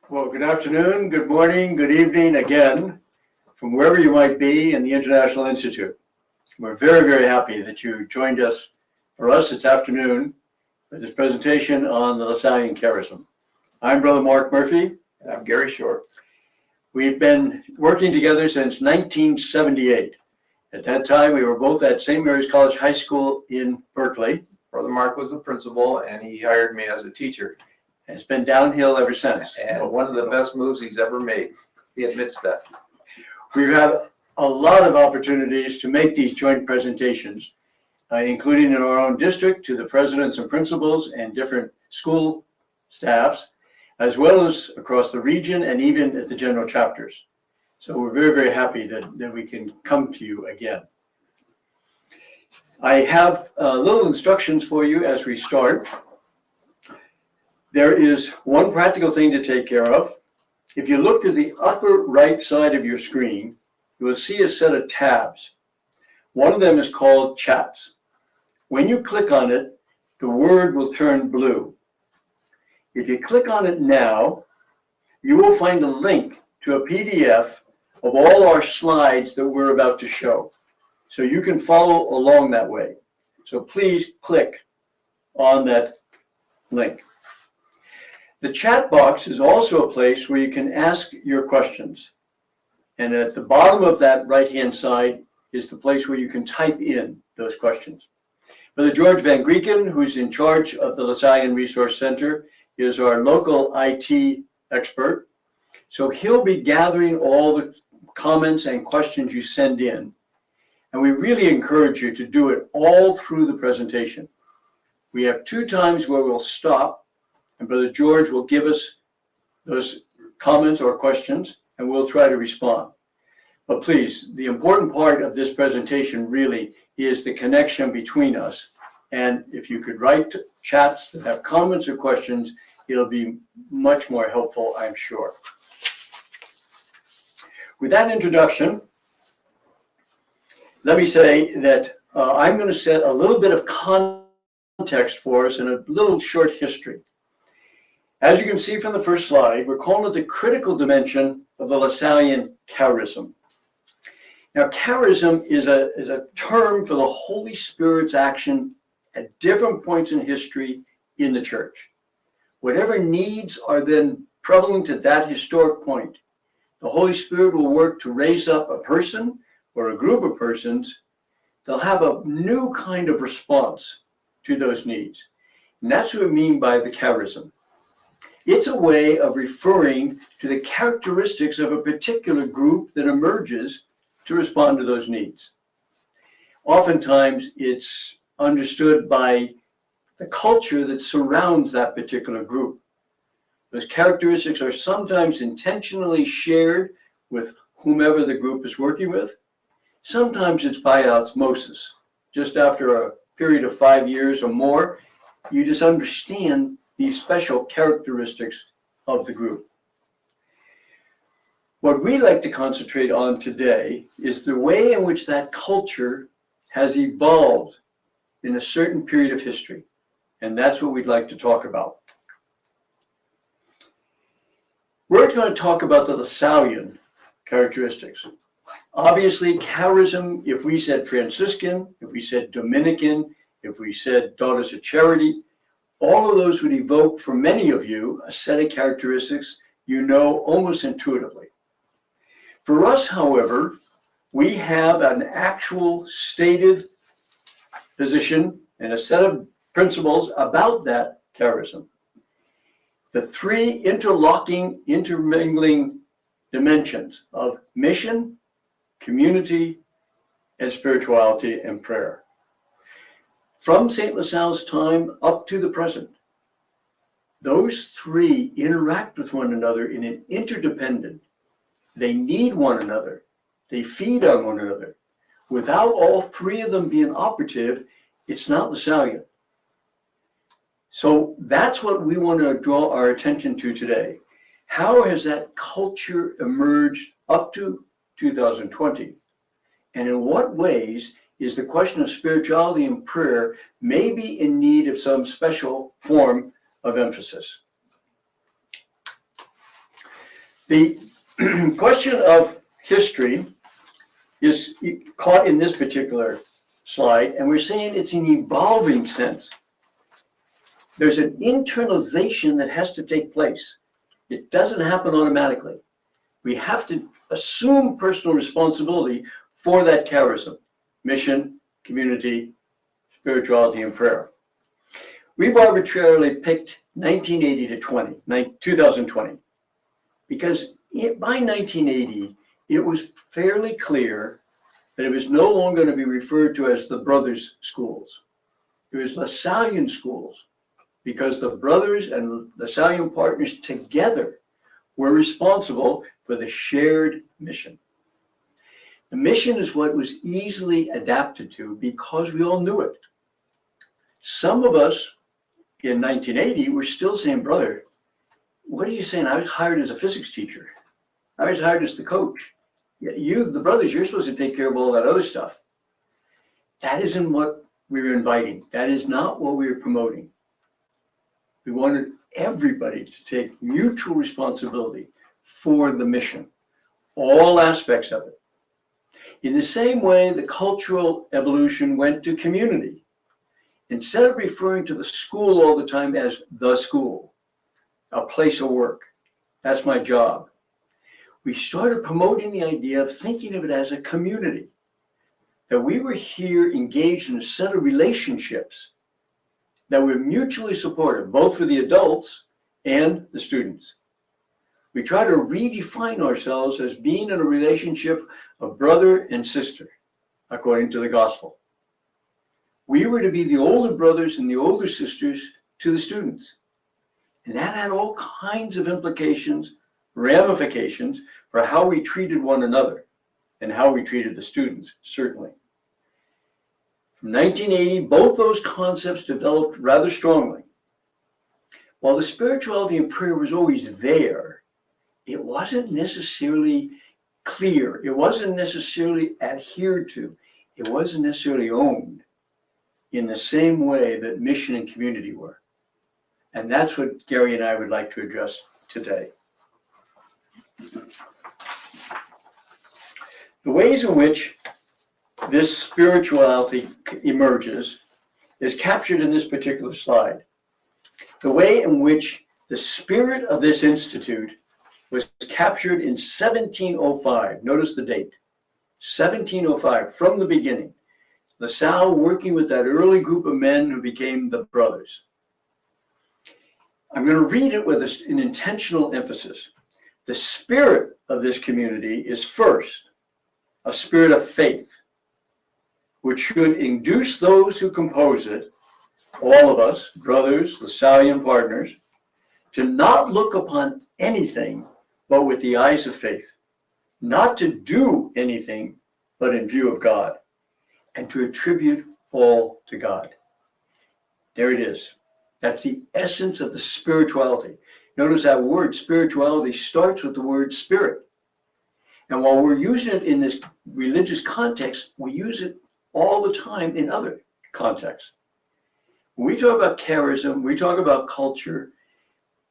Well, good afternoon, good morning, good evening again, from wherever you might be in the International Institute. We're very, very happy that you joined us. For us, it's afternoon for this presentation on the Lasallian Charism. I'm Brother Mark Murphy. And I'm Gery Short. We've been working together since 1978. At that time, we were both at St. Mary's College High School in Berkeley. Brother Mark was the principal, and he hired me as a teacher. It's been downhill ever since. And one of the best moves he's ever made. He admits that. We've had a lot of opportunities to make these joint presentations, including in our own district to the presidents and principals and different school staffs, as well as across the region and even at the general chapters. So we're very, very happy that we can come to you again. I have little instructions for you as we start. There is one practical thing to take care of. If you look to the upper right side of your screen, you will see a set of tabs. One of them is called Chats. When you click on it, the word will turn blue. If you click on it now, you will find a link to a PDF of all our slides that we're about to show. So you can follow along that way. So please click on that link. The chat box is also a place where you can ask your questions. And at the bottom of that right-hand side is the place where you can type in those questions. Brother George Van Grieken, who's in charge of the Lasallian Resource Center, is our local IT expert. So he'll be gathering all the comments and questions you send in. And we really encourage you to do it all through the presentation. We have 2 times where we'll stop, and Brother George will give us those comments or questions, and we'll try to respond. But please, the important part of this presentation really is the connection between us. And if you could write chats that have comments or questions, it'll be much more helpful, I'm sure. With that introduction, let me say that I'm going to set a little bit of context for us and a little short history. As you can see from the first slide, we're calling it the critical dimension of the Lasallian charism. Now, charism is a term for the Holy Spirit's action at different points in history in the church. Whatever needs are then prevalent at that historic point, the Holy Spirit will work to raise up a person or a group of persons. They'll have a new kind of response to those needs. And that's what we mean by the charism. It's a way of referring to the characteristics of a particular group that emerges to respond to those needs. Oftentimes, it's understood by the culture that surrounds that particular group. Those characteristics are sometimes intentionally shared with whomever the group is working with. Sometimes it's by osmosis. Just after a period of 5 years or more, you just understand these special characteristics of the group. What we like to concentrate on today is the way in which that culture has evolved in a certain period of history. And that's what we'd like to talk about. We're going to talk about the Lasallian characteristics. Obviously, charism, if we said Franciscan, if we said Dominican, if we said Daughters of Charity, all of those would evoke for many of you a set of characteristics you know almost intuitively. For us, however, we have an actual stated position and a set of principles about that charism. The 3 interlocking, intermingling dimensions of mission, community, and spirituality and prayer. From St. Lasalle's time up to the present, those 3 interact with one another in an interdependent. They need one another. They feed on one another. Without all 3 of them being operative, it's not Lasallian. So that's what we want to draw our attention to today. How has that culture emerged up to 2020? And in what ways is the question of spirituality and prayer may be in need of some special form of emphasis? The question of history is caught in this particular slide, and we're saying it's an evolving sense. There's an internalization that has to take place. It doesn't happen automatically. We have to assume personal responsibility for that charism, mission, community, spirituality, and prayer. We've arbitrarily picked 1980 to 2020, because by 1980, it was fairly clear that it was no longer going to be referred to as the brothers' schools. It was Lasallian schools, because the brothers and Lasallian partners together were responsible for the shared mission. The mission is what was easily adapted to because we all knew it. Some of us in 1980 were still saying, brother, what are you saying? I was hired as a physics teacher. I was hired as the coach. You, the brothers, you're supposed to take care of all that other stuff. That isn't what we were inviting. That is not what we were promoting. We wanted everybody to take mutual responsibility for the mission, all aspects of it. In the same way, the cultural evolution went to community. Instead of referring to the school all the time as the school, a place of work, that's my job, we started promoting the idea of thinking of it as a community, that we were here engaged in a set of relationships that were mutually supportive, both for the adults and the students. We try to redefine ourselves as being in a relationship of brother and sister, according to the gospel. We were to be the older brothers and the older sisters to the students. And that had all kinds of implications, ramifications for how we treated one another and how we treated the students, certainly. From 1980, both those concepts developed rather strongly. While the spirituality and prayer was always there, it wasn't necessarily clear. It wasn't necessarily adhered to. It wasn't necessarily owned in the same way that mission and community were. And that's what Gery and I would like to address today. The ways in which this spirituality emerges is captured in this particular slide. The way in which the spirit of this institute was captured in 1705. Notice the date, 1705, from the beginning. LaSalle working with that early group of men who became the brothers. I'm going to read it with an intentional emphasis. The spirit of this community is first a spirit of faith, which should induce those who compose it, all of us, brothers, Lasallian partners, to not look upon anything but with the eyes of faith, not to do anything but in view of God, and to attribute all to God. There it is. That's the essence of the spirituality. Notice that word spirituality starts with the word spirit. And while we're using it in this religious context, we use it all the time in other contexts. When we talk about charism, we talk about culture,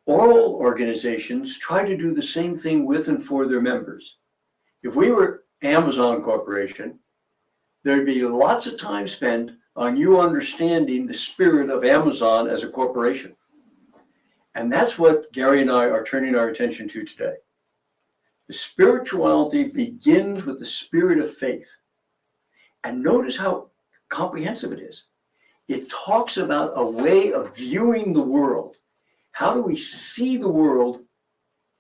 all organizations try to do the same thing with and for their members. If we were Amazon Corporation, there'd be lots of time spent on you understanding the spirit of Amazon as a corporation. And that's what Gery and I are turning our attention to today. The spirituality begins with the spirit of faith. And notice how comprehensive it is. It talks about a way of viewing the world. How do we see the world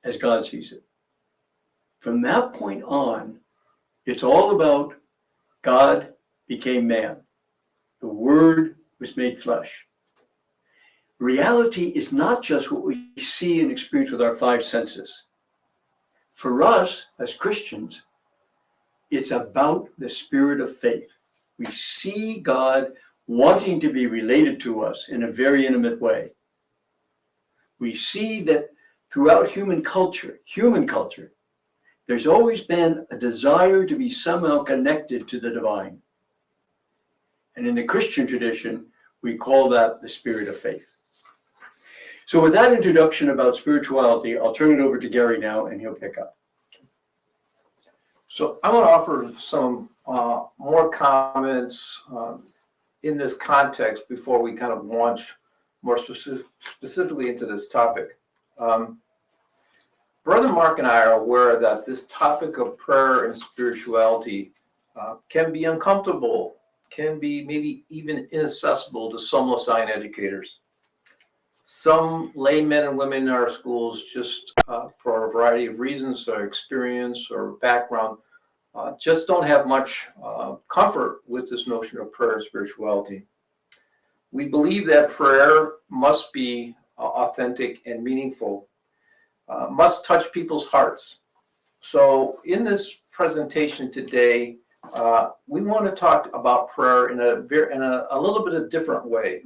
as God sees it? From that point on, it's all about God became man. The Word was made flesh. Reality is not just what we see and experience with our five senses. For us, as Christians, it's about the spirit of faith. We see God wanting to be related to us in a very intimate way. We see that throughout human culture, there's always been a desire to be somehow connected to the divine. And in the Christian tradition, we call that the spirit of faith. So with that introduction about spirituality, I'll turn it over to Gery now and he'll pick up. So I want to offer some more comments in this context before we kind of launch more specifically into this topic. Brother Mark and I are aware that this topic of prayer and spirituality can be uncomfortable, can be maybe even inaccessible to some Lasallian educators. Some laymen and women in our schools, just for a variety of reasons or experience or background, just don't have much comfort with this notion of prayer and spirituality. We believe that prayer must be authentic and meaningful, must touch people's hearts. So in this presentation today, we want to talk about prayer in a little bit of different way.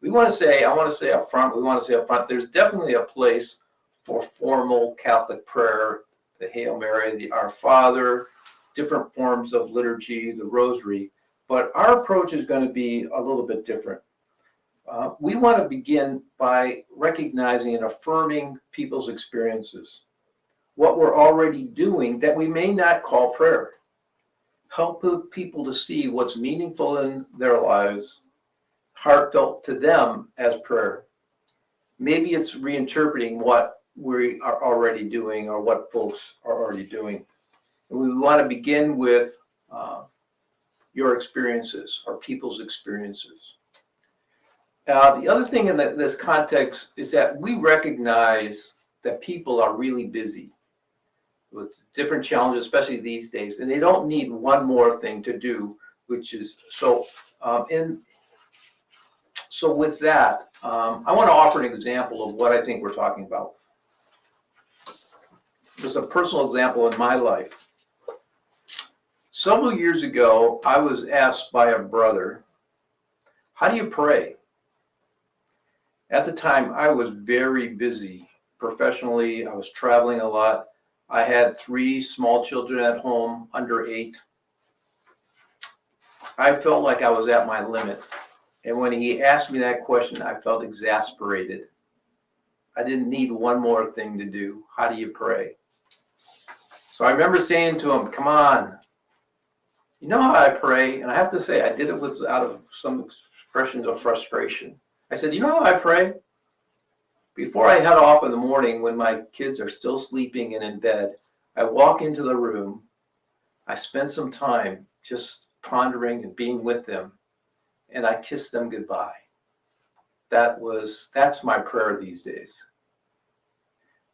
I want to say up front, there's definitely a place for formal Catholic prayer, the Hail Mary, the Our Father, different forms of liturgy, the Rosary, but our approach is going to be a little bit different. We want to begin by recognizing and affirming people's experiences, what we're already doing that we may not call prayer. Help people to see what's meaningful in their lives, heartfelt to them as prayer. Maybe it's reinterpreting what we are already doing or what folks are already doing. And we want to begin with your experiences or people's experiences. The other thing in this context is that we recognize that people are really busy with different challenges, especially these days, and they don't need one more thing to do, which is so. So with that, I want to offer an example of what I think we're talking about. Just a personal example in my life. Several years ago, I was asked by a brother, how do you pray? At the time, I was very busy professionally. I was traveling a lot. I had 3 small children at home, under 8. I felt like I was at my limit. And when he asked me that question, I felt exasperated. I didn't need one more thing to do. How do you pray? So I remember saying to him, come on, you know how I pray? And I have to say, I did it out of some expressions of frustration. I said, you know how I pray? Before I head off in the morning when my kids are still sleeping and in bed, I walk into the room, I spend some time just pondering and being with them, and I kiss them goodbye. That's my prayer these days.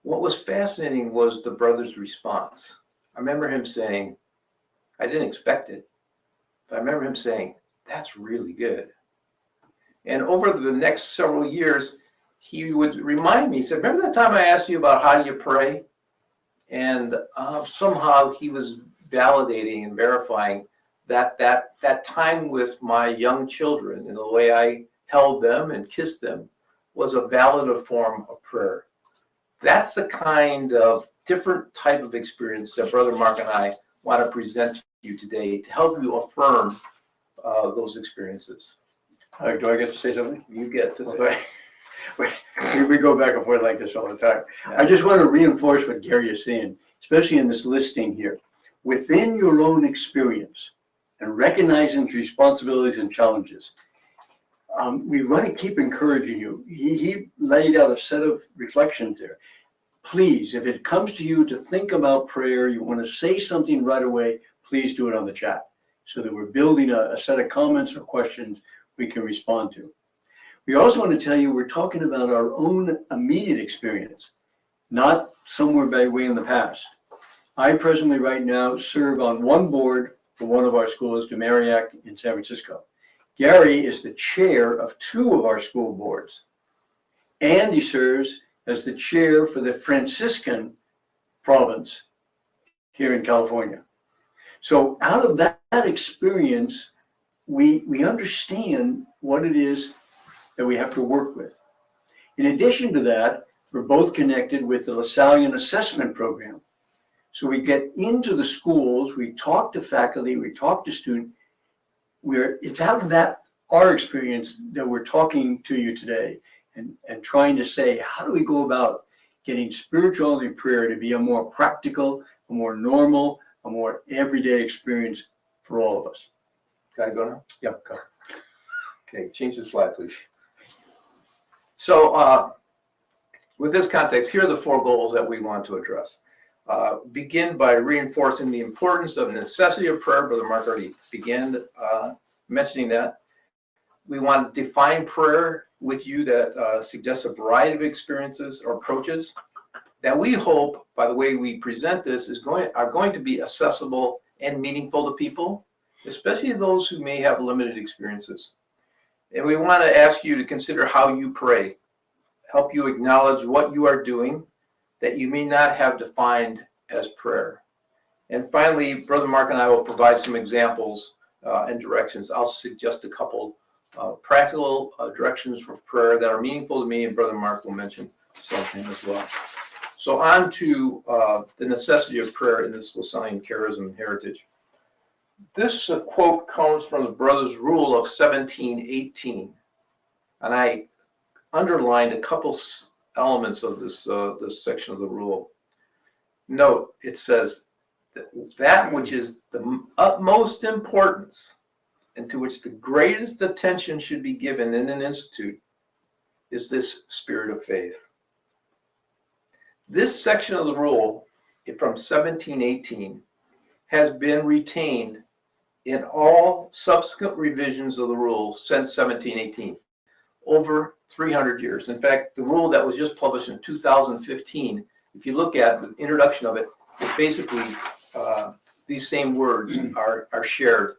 What was fascinating was the brother's response. I remember him saying, I didn't expect it, but I remember him saying, that's really good. And over the next several years, he would remind me, he said, remember that time I asked you about how do you pray? And somehow he was validating and verifying that time with my young children and the way I held them and kissed them was a valid form of prayer. That's the kind of different type of experience that Brother Mark and I want to present to you today to help you affirm those experiences. Do I get to say something? You get to say. We go back and forth like this all the time. Yeah. I just want to reinforce what Gery is saying, especially in this listing here. Within your own experience and recognizing responsibilities and challenges, we want to keep encouraging you. He laid out a set of reflections there. Please, if it comes to you to think about prayer, you want to say something right away, please do it on the chat so that we're building a set of comments or questions we can respond to. We also want to tell you we're talking about our own immediate experience, not somewhere by way in the past. I presently right now serve on one board for one of our schools, Demariac in San Francisco. Gery is the chair of 2 of our school boards. And he serves as the chair for the Franciscan province here in California. So out of that experience, we understand what it is that we have to work with. In addition to that, we're both connected with the Lasallian assessment program. So we get into the schools, we talk to faculty, we talk to students. It's out of our experience that we're talking to you today and trying to say, how do we go about getting spirituality prayer to be a more practical, a more normal, a more everyday experience for all of us. Can I go now? Yep, go. Okay, change the slide, please. So with this context, here are the 4 goals that we want to address. Begin by reinforcing the importance of necessity of prayer. Brother Mark already began mentioning that. We want to define prayer with you that suggests a variety of experiences or approaches that we hope, by the way we present this, are going to be accessible and meaningful to people, especially those who may have limited experiences. And we want to ask you to consider how you pray, help you acknowledge what you are doing that you may not have defined as prayer. And finally, Brother Mark and I will provide some examples and directions. I'll suggest a couple practical directions for prayer that are meaningful to me, and Brother Mark will mention something as well. So on to the necessity of prayer in this Lasallian charism and heritage. This quote comes from the Brothers' Rule of 1718, and I underlined a couple elements of this section of the rule. Note, it says that which is the utmost importance and to which the greatest attention should be given in an institute is this spirit of faith. This section of the rule from 1718 has been retained in all subsequent revisions of the rule since 1718, over 300 years. In fact, the rule that was just published in 2015, if you look at the introduction of it, it basically, these same words are shared.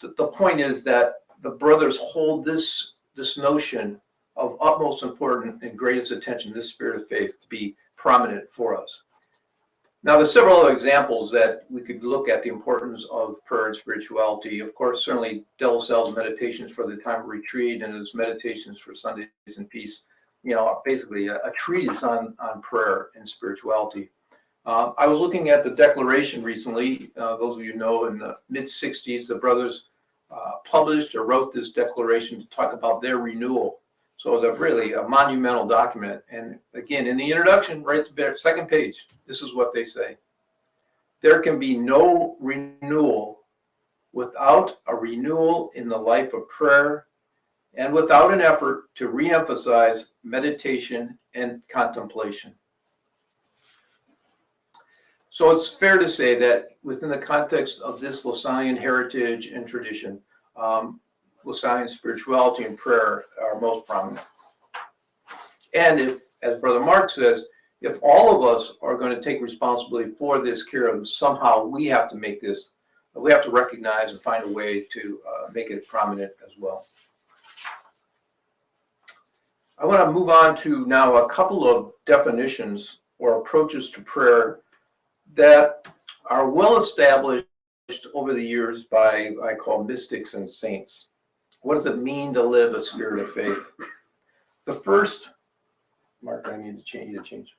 The point is that the brothers hold this notion of utmost importance and greatest attention, this spirit of faith, to be prominent for us. Now, there's several other examples that we could look at the importance of prayer and spirituality. Of course, certainly De La Salle's Meditations for the Time of Retreat and his Meditations for Sundays in Peace, basically a treatise on prayer and spirituality. I was looking at the declaration recently. Those of you know, in the mid-60s, the brothers published or wrote this declaration to talk about their renewal. So it's really a monumental document. And again, in the introduction, right at the second page, this is what they say. There can be no renewal without a renewal in the life of prayer and without an effort to reemphasize meditation and contemplation. So it's fair to say that within the context of this Lasallian heritage and tradition, Lasallian spirituality and prayer are most prominent. And if, as Brother Mark says, if all of us are going to take responsibility for this charism, somehow we have to make this, we have to recognize and find a way to make it prominent as well. I want to move on to now a couple of definitions or approaches to prayer that are well established over the years by, I call, mystics and saints. What does it mean to live a spirit of faith? The first, Mark, I need to change.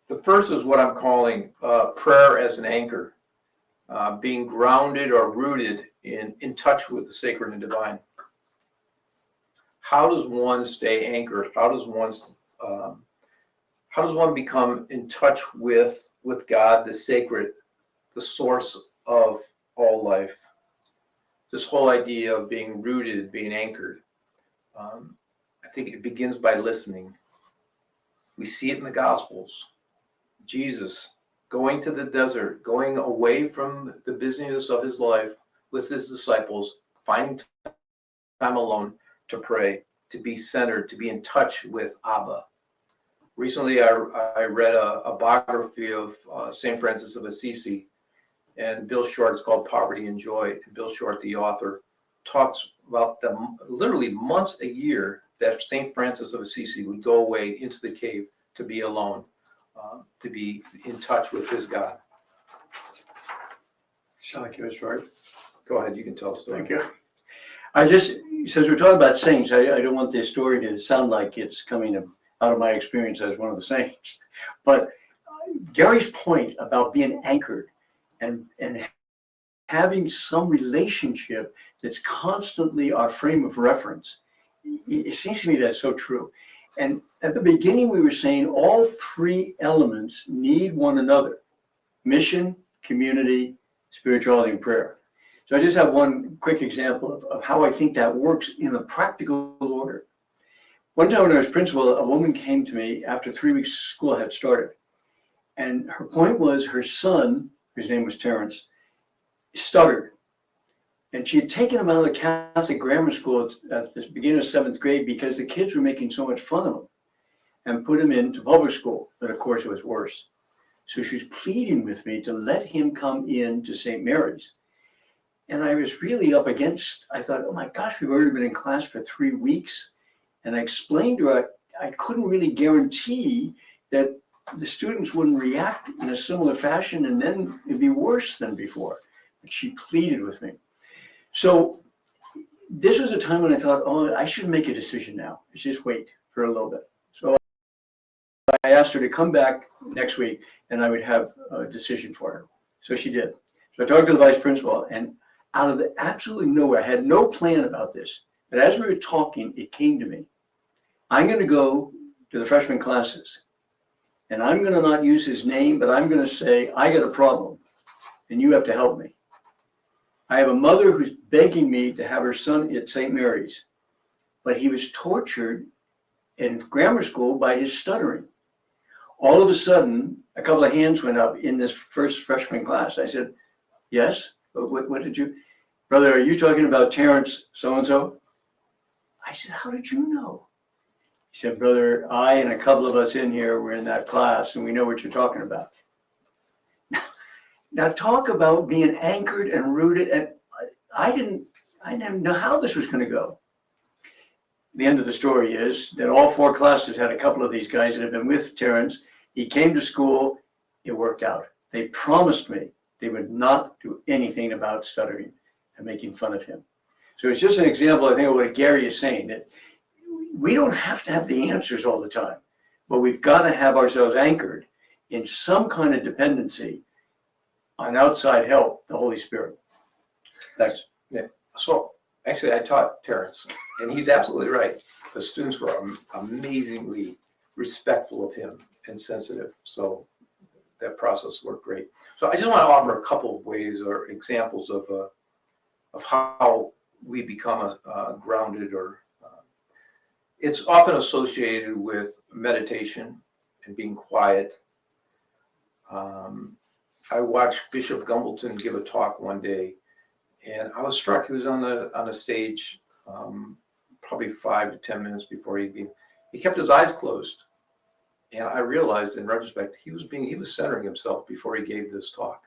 The first is what I'm calling prayer as an anchor, being grounded or rooted in touch with the sacred and divine. How does one stay anchored? How does one become in touch with God, the sacred, the source of all life? This whole idea of being rooted, being anchored, I think it begins by listening. We see it in the Gospels. Jesus going to the desert, going away from the busyness of his life with his disciples, finding time alone to pray, to be centered, to be in touch with Abba. Recently, I read a biography of St. Francis of Assisi, and Bill Short, it's called Poverty and Joy. And Bill Short, the author, talks about the literally months a year that St. Francis of Assisi would go away into the cave to be alone, to be in touch with his God. Sound like it was right. Go ahead, you can tell the story. Thank you. Since we're talking about saints, I don't want this story to sound like it's coming out of my experience as one of the saints. But Gery's point about being anchored and having some relationship that's constantly our frame of reference it seems to me that's so true. And at the beginning, we were saying all three elements need one another: mission, community, spirituality, and prayer. So I just have one quick example of how I think that works in a practical order. One time when I was principal, a woman came to me after 3 weeks school had started. And her point was her son, whose name was Terrence, stuttered. And she had taken him out of the Catholic grammar school at the beginning of 7th grade because the kids were making so much fun of him, and put him into public school. But of course it was worse. So she was pleading with me to let him come in to St. Mary's. And I was really up against, I thought, oh my gosh, we've already been in class for 3 weeks. And I explained to her, I couldn't really guarantee that the students wouldn't react in a similar fashion, and then it'd be worse than before. But she pleaded with me. So this was a time when I thought, oh, I should make a decision now. Let's just wait for a little bit. So I asked her to come back next week and I would have a decision for her. So she did. So I talked to the vice principal, and out of the absolutely nowhere, I had no plan about this, but as we were talking, it came to me. I'm going to go to the freshman classes, and I'm going to not use his name, but I'm going to say, I got a problem and you have to help me. I have a mother who's begging me to have her son at St. Mary's, but he was tortured in grammar school by his stuttering. All of a sudden, a couple of hands went up in this first freshman class. I said, yes, what did you, brother, are you talking about Terrence so-and-so? I said, how did you know? He said, brother, I and a couple of us in here were in that class and we know what you're talking about. Now talk about being anchored and rooted, and I didn't know how this was going to go. The end of the story is that all 4 classes had a couple of these guys that had been with Terrence. He came to school, it worked out. They promised me they would not do anything about stuttering and making fun of him. So it's just an example, I think, of what Gery is saying, that we don't have to have the answers all the time, but we've got to have ourselves anchored in some kind of dependency on outside help, the Holy Spirit. Thanks. Yeah. So actually, I taught Terrence, and he's absolutely right. The students were amazingly respectful of him and sensitive. So that process worked great. So I just want to offer a couple of ways or examples of how we become grounded, or it's often associated with meditation and being quiet. I watched Bishop Gumbleton give a talk one day, and I was struck. He was on the stage probably 5 to 10 minutes before he kept his eyes closed, and I realized in retrospect he was centering himself before he gave this talk.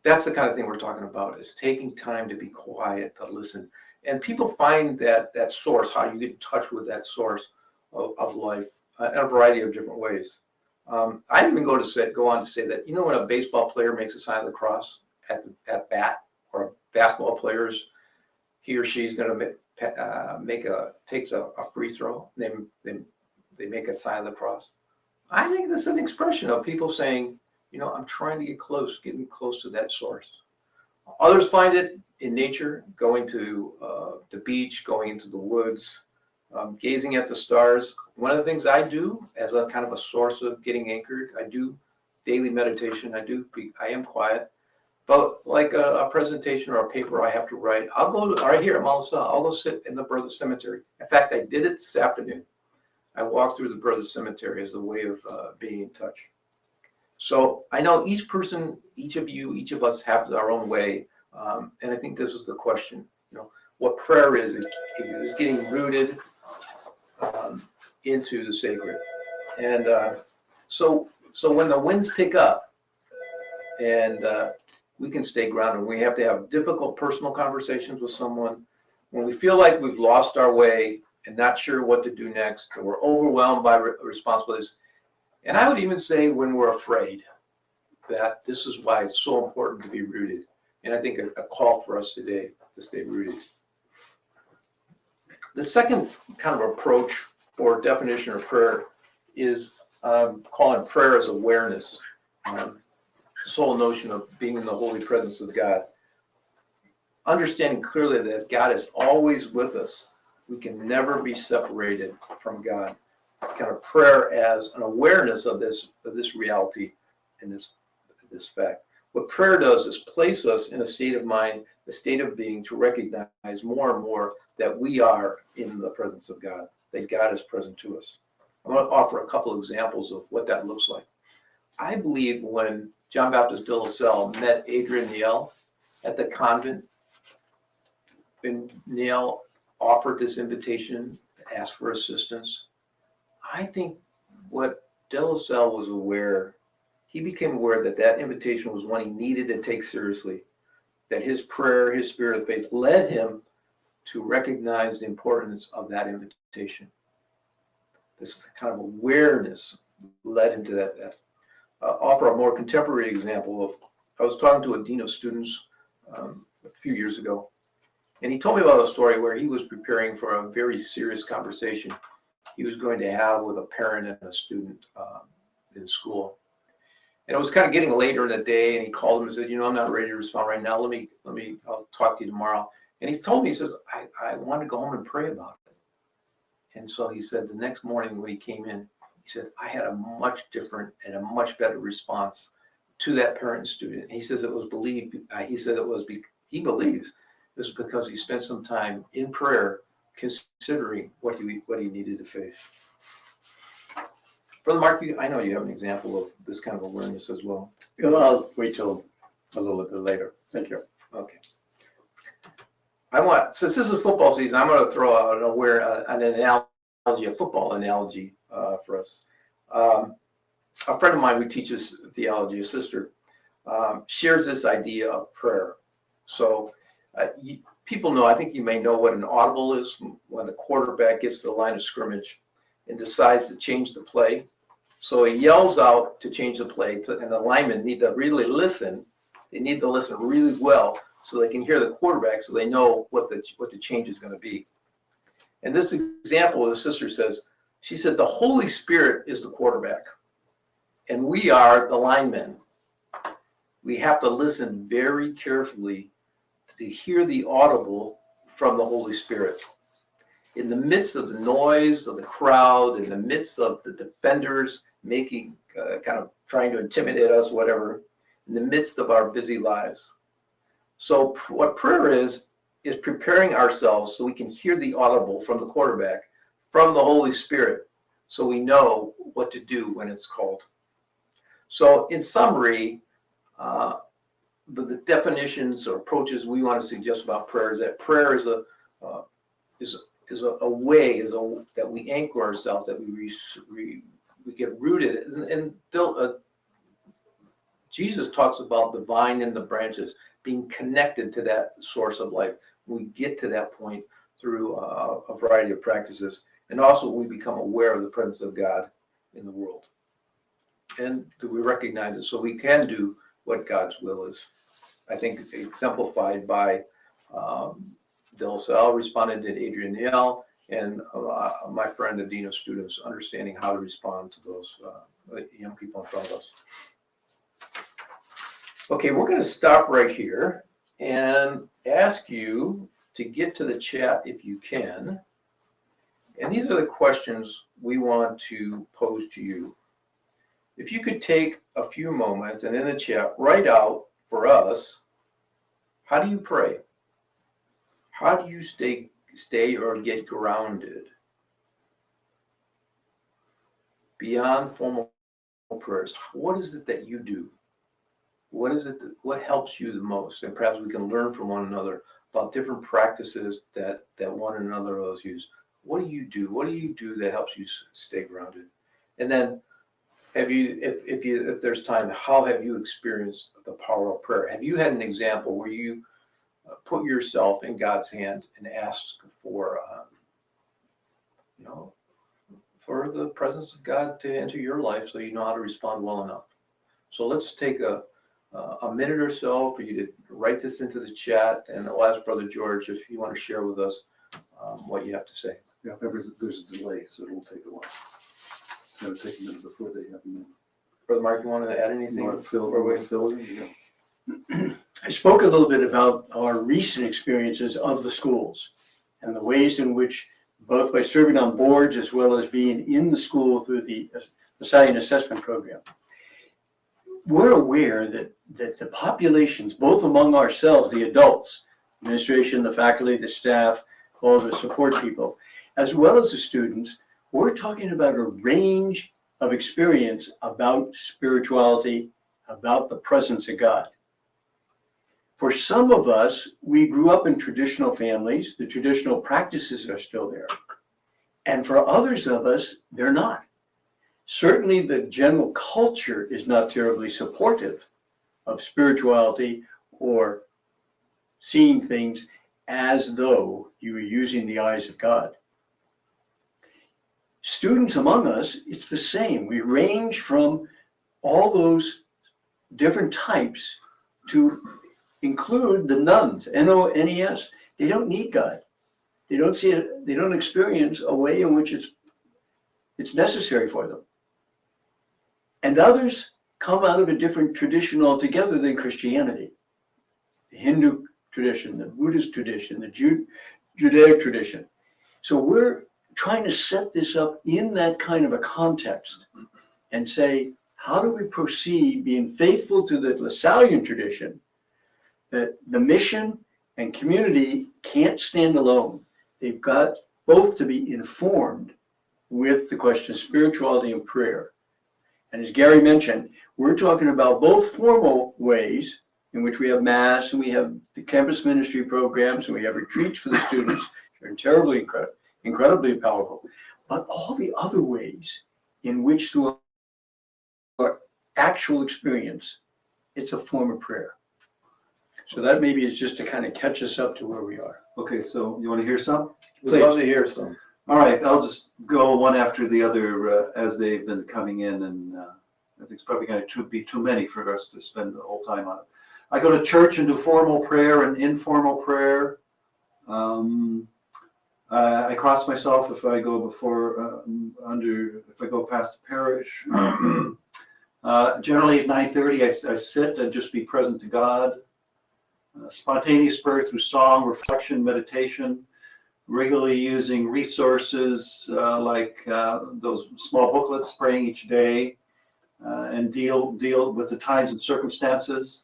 That's the kind of thing we're talking about, is taking time to be quiet, to listen. And people find that source, how you get in touch with that source of life in a variety of different ways. I even go on to say that, when a baseball player makes a sign of the cross at bat, or a basketball player's, he or she's going to takes a free throw, they make a sign of the cross. I think this is an expression of people saying, I'm trying to getting close to that source. Others find it in nature, going to the beach, going into the woods, gazing at the stars. One of the things I do as a kind of a source of getting anchored, I do daily meditation. I am quiet, but like a presentation or a paper I have to write, I'll go right here. I'll go sit in the Brother Cemetery. In fact, I did it this afternoon. I walked through the Brother Cemetery as a way of being in touch. So I know each person, each of us have our own way, and I think this is the question. What prayer is getting rooted into the sacred, and so when the winds pick up, and we can stay grounded. We have to have difficult personal conversations with someone. When we feel like we've lost our way and not sure what to do next, and we're overwhelmed by responsibilities. And I would even say when we're afraid, that this is why it's so important to be rooted. And I think a call for us today to stay rooted. The second kind of approach or definition of prayer is calling prayer as awareness. This whole notion of being in the holy presence of God. Understanding clearly that God is always with us, We can never be separated from God. Kind of prayer as an awareness of this reality and this fact. What prayer does is place us in a state of mind, a state of being, to recognize more and more that we are in the presence of God, that God is present to us. I want to offer a couple examples of what that looks like. I believe when John Baptist de La Salle met Adrian Niel at the convent, when Niel offered this invitation to ask for assistance, I think what de La Salle was aware, he became aware that that invitation was one he needed to take seriously, that his prayer, his spirit of faith led him to recognize the importance of that invitation. This kind of awareness led him to that. Offer a more contemporary example of, I was talking to a dean of students a few years ago, and he told me about a story where he was preparing for a very serious conversation he was going to have with a parent and a student in school. And it was kind of getting later in the day, and he called him and said, I'm not ready to respond right now. I'll talk to you tomorrow. And he's told me, he says, I want to go home and pray about it. And so he said the next morning when he came in, he said, I had a much different and a much better response to that parent and student. He says he believes it was because he spent some time in prayer considering what he needed to face. Brother Mark, I know you have an example of this kind of awareness as well. I'll wait till a little bit later. Thank you. Okay. Since this is football season, I'm going to throw out an analogy, a football analogy for us. A friend of mine who teaches theology, a sister, shares this idea of prayer. So people know, I think you may know what an audible is, when the quarterback gets to the line of scrimmage and decides to change the play. So he yells out to change the play, and the linemen need to really listen. They need to listen really well so they can hear the quarterback, so they know what the change is going to be. And this example, the sister says, she said, the Holy Spirit is the quarterback, and we are the linemen. We have to listen very carefully to hear the audible from the Holy Spirit. In the midst of the noise of the crowd, in the midst of the defenders making, kind of trying to intimidate us, whatever, in the midst of our busy lives. So what prayer is preparing ourselves so we can hear the audible from the quarterback, from the Holy Spirit, so we know what to do when it's called. So in summary, the definitions or approaches we want to suggest about prayer is that prayer is a way that we anchor ourselves, that we get rooted. And Jesus talks about the vine and the branches being connected to that source of life. We get to that point through a variety of practices. And also we become aware of the presence of God in the world. And we recognize it so we can do what God's will is. I think exemplified by de La Salle responded to Adrian Niel, and my friend, the Dean of Students, understanding how to respond to those young people in front of us. Okay, we're going to stop right here and ask you to get to the chat if you can. And these are the questions we want to pose to you. If you could take a few moments and in the chat write out for us, how do you pray? How do you stay or get grounded beyond formal prayers? What is it that you do? What is it what helps you the most? And perhaps we can learn from one another about different practices that one another of us use. What do you do? What do you do that helps you stay grounded? And then if there's time, how have you experienced the power of prayer? Have you had an example where you put yourself in God's hand and asked for, for the presence of God to enter your life so you know how to respond well enough? So let's take a minute or so for you to write this into the chat, and I'll ask Brother George if you want to share with us what you have to say. Yeah, there's a delay, so it'll take a while. It's going to take a minute before they have a minute. Brother Mark, you want to add anything? I spoke a little bit about our recent experiences of the schools and the ways in which both by serving on boards as well as being in the school through the Lasallian assessment program. We're aware that the populations, both among ourselves, the adults, administration, the faculty, the staff, all the support people, as well as the students, we're talking about a range of experience about spirituality, about the presence of God. For some of us, we grew up in traditional families. The traditional practices are still there. And for others of us, they're not. Certainly the general culture is not terribly supportive of spirituality or seeing things as though you were using the eyes of God. Students among us, it's the same. We range from all those different types to include the nuns, N-O-N-E-S. They don't need God. They don't see it, they don't experience a way in which it's necessary for them. And others come out of a different tradition altogether than Christianity. The Hindu tradition, the Buddhist tradition, the Judaic tradition. So we're trying to set this up in that kind of a context and say, how do we proceed being faithful to the Lasallian tradition, that the mission and community can't stand alone. They've got both to be informed with the question of spirituality and prayer. And as Gery mentioned, we're talking about both formal ways in which we have Mass and we have the campus ministry programs and we have retreats for the students. They're terribly incredibly powerful. But all the other ways in which through our actual experience, it's a form of prayer. So that maybe is just to kind of catch us up to where we are. Okay, so you want to hear some? We'd love to hear some. All right, I'll just go one after the other as they've been coming in, and I think it's probably going to be too many for us to spend the whole time on it. I go to church and do formal prayer and informal prayer. I cross myself if I go before if I go past the parish. Generally at 9:30, I sit and just be present to God. Spontaneous prayer through song, reflection, meditation. Regularly using resources like those small booklets, praying each day, and deal with the times and circumstances.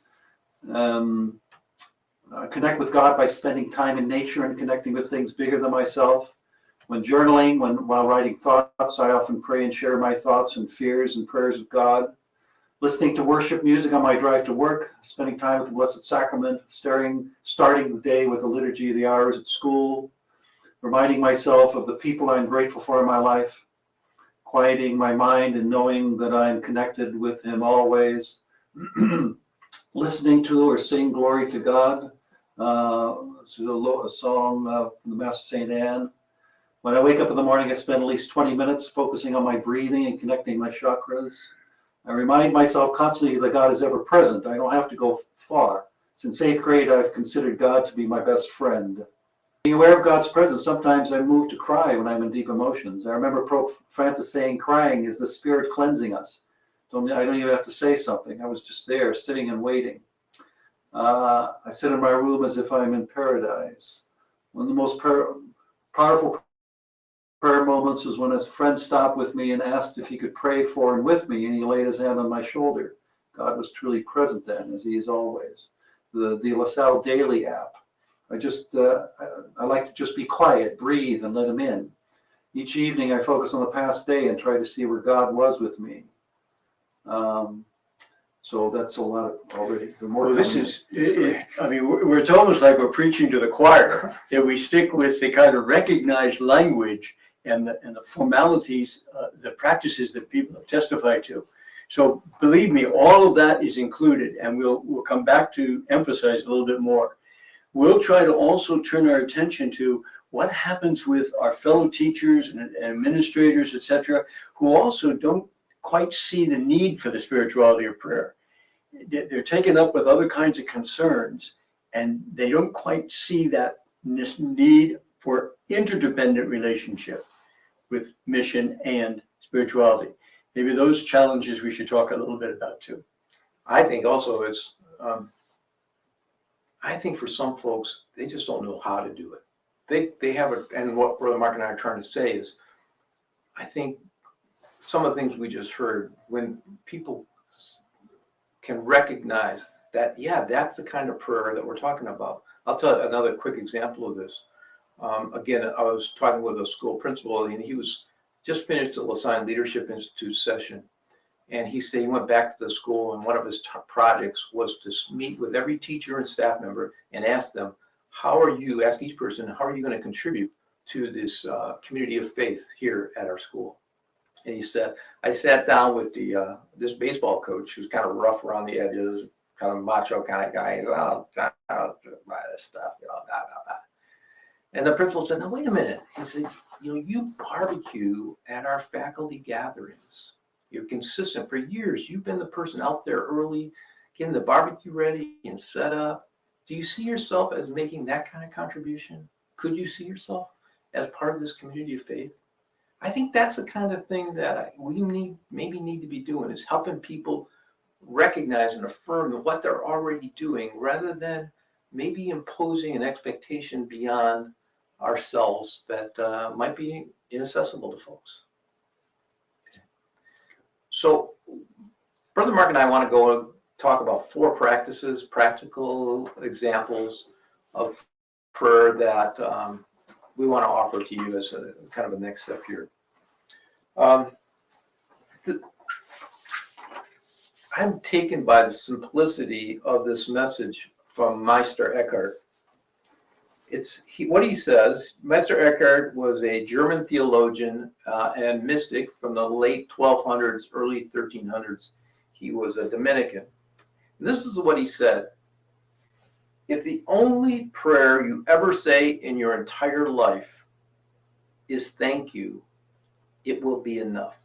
Connect with God by spending time in nature and connecting with things bigger than myself. When journaling, while writing thoughts, I often pray and share my thoughts and fears and prayers with God. Listening to worship music on my drive to work, spending time with the Blessed Sacrament, starting the day with the Liturgy of the Hours at school, reminding myself of the people I'm grateful for in my life, quieting my mind and knowing that I'm connected with Him always, listening to or sing glory to God, a song from the Mass of St. Anne. When I wake up in the morning, I spend at least 20 minutes focusing on my breathing and connecting my chakras. I remind myself constantly that God is ever present. I don't have to go far. Since 8th grade, I've considered God to be my best friend. Being aware of God's presence, sometimes I'm moved to cry when I'm in deep emotions. I remember Pope Francis saying, crying is the Spirit cleansing us. I don't even have to say something. I was just there, sitting and waiting. I sit in my room as if I'm in paradise. One of the most powerful prayer moments was when his friend stopped with me and asked if he could pray for and with me, and he laid his hand on my shoulder. God was truly present then, as He is always. The LaSalle Daily app. I like to just be quiet, breathe, and let Him in. Each evening I focus on the past day and try to see where God was with me. So that's a lot already. Well, this is, I mean, it's almost like we're preaching to the choir, that we stick with the kind of recognized language and the formalities, the practices that people have testified to. So believe me, all of that is included, and we'll come back to emphasize a little bit more. We'll try to also turn our attention to what happens with our fellow teachers and administrators, etc., who also don't quite see the need for the spirituality of prayer. They're taken up with other kinds of concerns, and they don't quite see that need for interdependent relationship with mission and spirituality. Maybe those challenges we should talk a little bit about too. I think also I think for some folks, they just don't know how to do it. they have it, and what Brother Mark and I are trying to say is, I think some of the things we just heard, when people can recognize that, yeah, that's the kind of prayer that we're talking about. I'll tell you another quick example of this. Again, I was talking with a school principal, and he was just finished a Lasallian Leadership Institute session. And he said he went back to the school, and one of his top projects was to meet with every teacher and staff member and ask them, ask each person, how are you going to contribute to this community of faith here at our school? And he said, I sat down with this baseball coach who's kind of rough around the edges, kind of macho kind of guy. He's like, I don't buy this stuff, blah. And the principal said, no, wait a minute. He said, you barbecue at our faculty gatherings. You're consistent for years. You've been the person out there early, getting the barbecue ready and set up. Do you see yourself as making that kind of contribution? Could you see yourself as part of this community of faith? I think that's the kind of thing that we maybe need to be doing, is helping people recognize and affirm what they're already doing, rather than maybe imposing an expectation beyond ourselves that might be inaccessible to folks. So Brother Mark and I want to go talk about 4 practices, practical examples of prayer that we want to offer to you as a kind of a next step here. I'm taken by the simplicity of this message from Meister Eckhart. What he says, Meister Eckhart was a German theologian and mystic from the late 1200s, early 1300s. He was a Dominican. And this is what he said: if the only prayer you ever say in your entire life is thank you, it will be enough.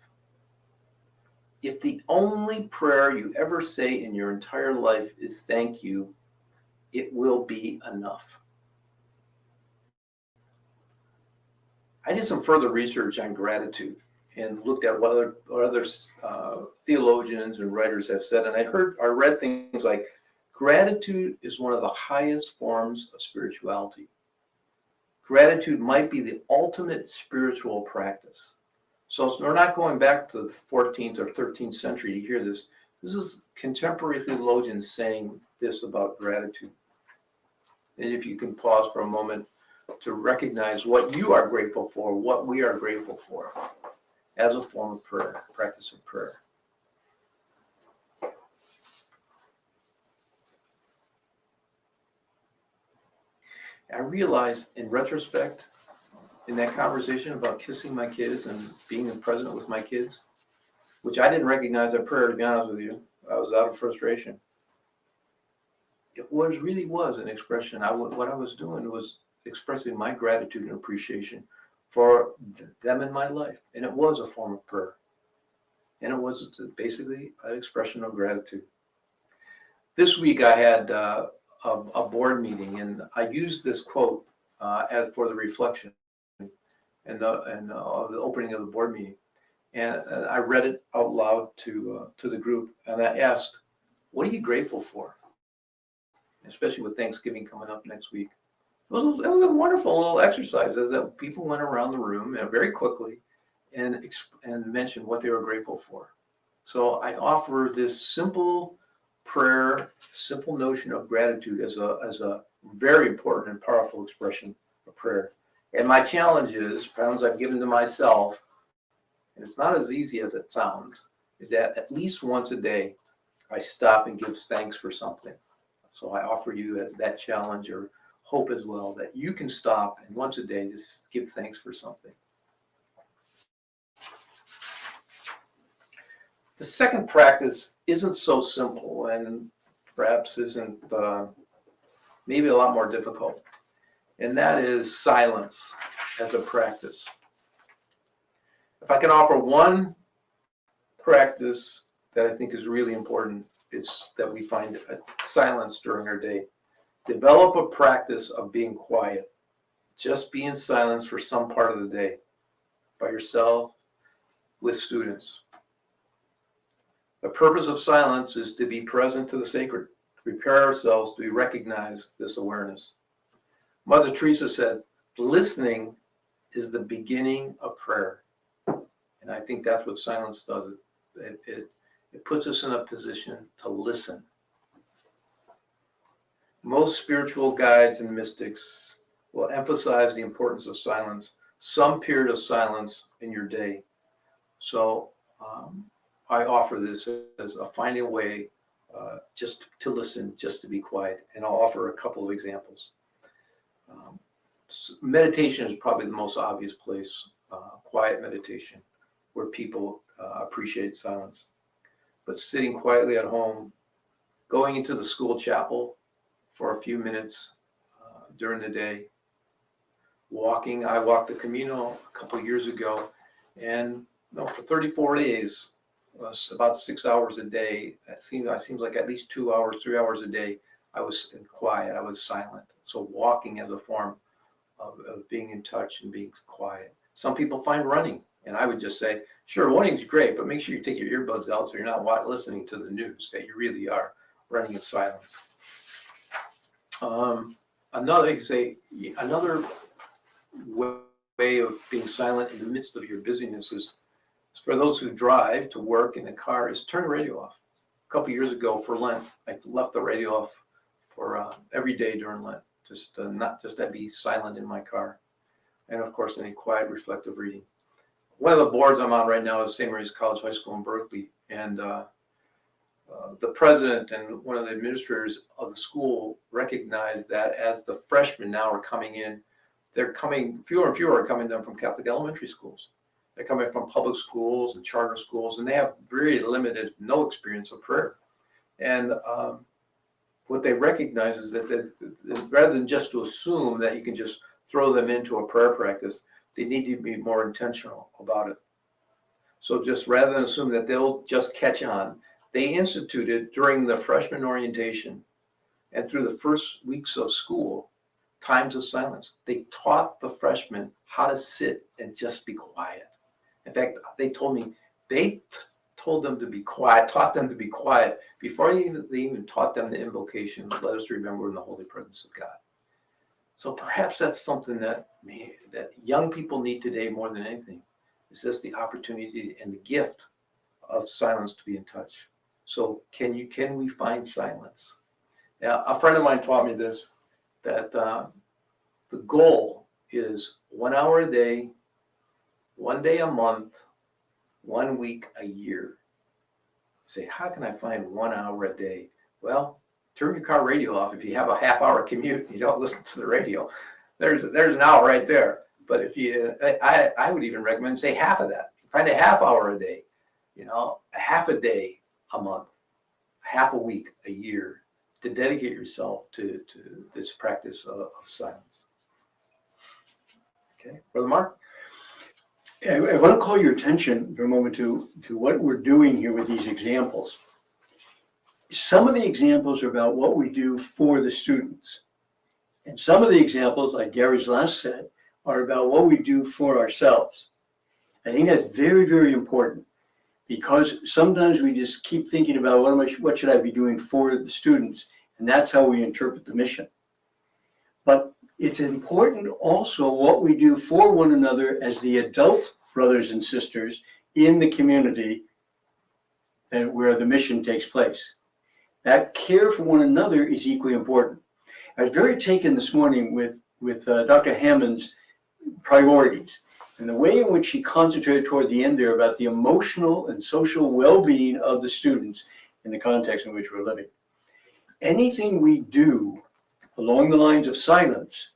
If the only prayer you ever say in your entire life is thank you, it will be enough. I did some further research on gratitude and looked at what other theologians and writers have said. And I read things like, gratitude is one of the highest forms of spirituality. Gratitude might be the ultimate spiritual practice. So we're not going back to the 14th or 13th century to hear this. This is contemporary theologians saying this about gratitude. And if you can pause for a moment to recognize what you are grateful for, what we are grateful for, as a form of prayer, practice of prayer. I realized in retrospect, in that conversation about kissing my kids and being present with my kids, which I didn't recognize as prayer, to be honest with you. I was out of frustration. It really was an expression. What I was doing was expressing my gratitude and appreciation for them in my life. And it was a form of prayer. And it was basically an expression of gratitude. This week I had a board meeting, and I used this quote for the reflection and the opening of the board meeting. And I read it out loud to the group, and I asked, what are you grateful for? Especially with Thanksgiving coming up next week. It was a wonderful little exercise that people went around the room very quickly and mentioned what they were grateful for. So I offer this simple prayer, simple notion of gratitude as a very important and powerful expression of prayer. And my challenge is, challenge I've given to myself, and it's not as easy as it sounds, is that at least once a day, I stop and give thanks for something. So I offer you as that challenge or hope as well, that you can stop and once a day just give thanks for something. The second practice isn't so simple and perhaps isn't maybe a lot more difficult. And that is silence as a practice. If I can offer one practice that I think is really important, it's that we find silence during our day. Develop a practice of being quiet. Just be in silence for some part of the day, by yourself, with students. The purpose of silence is to be present to the sacred, to prepare ourselves to recognize this awareness. Mother Teresa said, Listening is the beginning of prayer. And I think that's what silence does. It puts us in a position to listen. Most spiritual guides and mystics will emphasize the importance of silence, some period of silence in your day. So I offer this as a finding a way just to listen, just to be quiet. And I'll offer a couple of examples. Meditation is probably the most obvious place, quiet meditation, where people appreciate silence. But sitting quietly at home, going into the school chapel for a few minutes during the day, walking. I walked the Camino a couple of years ago, and for 34 days, about 6 hours a day. It seems like at least 2 hours, 3 hours a day, I was quiet, I was silent. So walking as a form of being in touch and being quiet. Some people find running, and I would just say, sure, running's great, but make sure you take your earbuds out so you're not listening to the news, that you really are running in silence. Another way of being silent in the midst of your busyness is for those who drive to work in the car, is turn the radio off. A couple years ago for Lent, I left the radio off for every day during Lent, just to be silent in my car. And of course, any quiet, reflective reading. One of the boards I'm on right now is St. Mary's College High School in Berkeley. And the president and one of the administrators of the school recognized that as the freshmen now are coming in, fewer and fewer are coming down from Catholic elementary schools. They're coming from public schools and charter schools, and they have very limited, no experience of prayer. And what they recognize is that rather than just to assume that you can just throw them into a prayer practice, they need to be more intentional about it. So just rather than assume that they'll just catch on, they instituted during the freshman orientation and through the first weeks of school, times of silence. They taught the freshmen how to sit and just be quiet. In fact, they told me they told them to be quiet, taught them to be quiet before they even taught them the invocation, let us remember in the holy presence of God. So perhaps that's something that young people need today more than anything, is just the opportunity and the gift of silence to be in touch. So can we find silence? Now, a friend of mine taught me this, that the goal is 1 hour a day, 1 day a month, 1 week a year. Say, how can I find 1 hour a day? Well, turn your car radio off. If you have a half-hour commute, you don't listen to the radio. There's an hour right there. But if you, I would even recommend say half of that. Find a half hour a day, a half a day a month, half a week a year, to dedicate yourself to this practice of silence. Okay, Brother Mark? I want to call your attention for a moment to what we're doing here with these examples. Some of the examples are about what we do for the students. And some of the examples, like Gery's last set, are about what we do for ourselves. I think that's very, very important, because sometimes we just keep thinking about what should I be doing for the students, and that's how we interpret the mission. But it's important also what we do for one another as the adult brothers and sisters in the community where the mission takes place. That care for one another is equally important. I was very taken this morning with Dr. Hammond's priorities and the way in which she concentrated toward the end there about the emotional and social well-being of the students in the context in which we're living. Anything we do along the lines of silence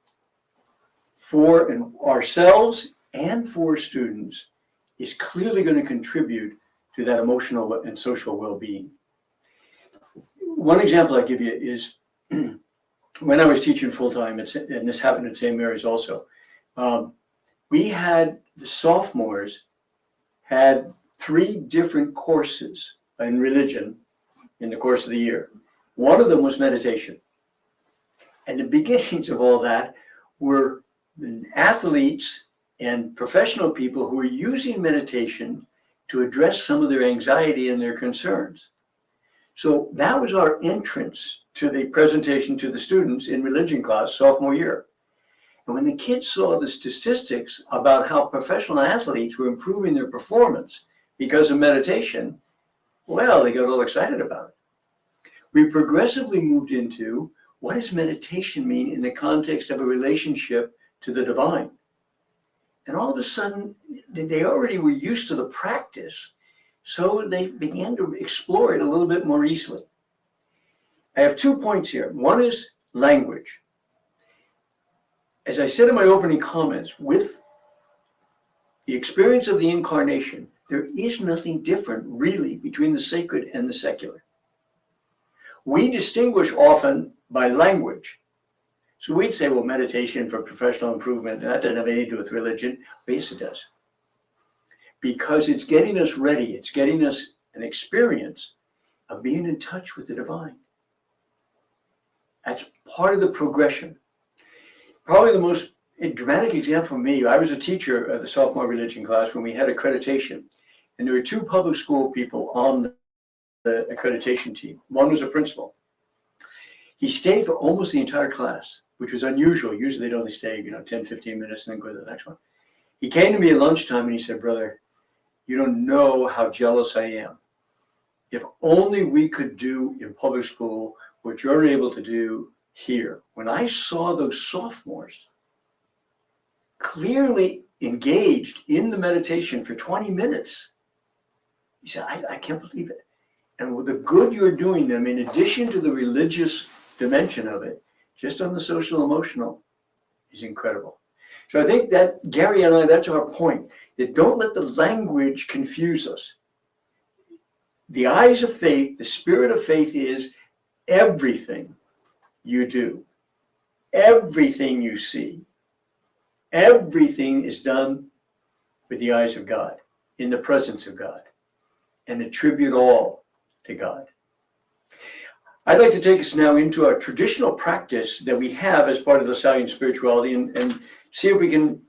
for ourselves and for students is clearly going to contribute to that emotional and social well-being. One example I give you is when I was teaching full-time, and this happened at St. Mary's also, we had the sophomores had 3 different courses in religion in the course of the year. One of them was meditation. And the beginnings of all that were athletes and professional people who were using meditation to address some of their anxiety and their concerns. So that was our entrance to the presentation to the students in religion class sophomore year. And when the kids saw the statistics about how professional athletes were improving their performance because of meditation, well, they got all excited about it. We progressively moved into, what does meditation mean in the context of a relationship to the divine? And all of a sudden, they already were used to the practice, so they began to explore it a little bit more easily. I have 2 points here. One is language. As I said in my opening comments, with the experience of the incarnation, there is nothing different really between the sacred and the secular. We distinguish often by language. So we'd say, well, meditation for professional improvement, that doesn't have anything to do with religion. But yes, it does. Because it's getting us ready. It's getting us an experience of being in touch with the divine. That's part of the progression. Probably the most dramatic example for me, I was a teacher of the sophomore religion class when we had accreditation. And there were 2 public school people on the accreditation team. One was a principal. He stayed for almost the entire class, which was unusual. Usually they'd only stay, 10, 15 minutes and then go to the next one. He came to me at lunchtime and he said, brother, you don't know how jealous I am. If only we could do in public school what you're able to do here. When I saw those sophomores clearly engaged in the meditation for 20 minutes, he said, I can't believe it. And with the good you're doing them, in addition to the religious dimension of it, just on the social emotional, is incredible. So I think that Gery and I, that's our point, that don't let the language confuse us. The eyes of faith, the spirit of faith is everything you do, everything you see, everything is done with the eyes of God, in the presence of God, and attribute all to God. I'd like to take us now into our traditional practice that we have as part of the Lasallian spirituality and see if we can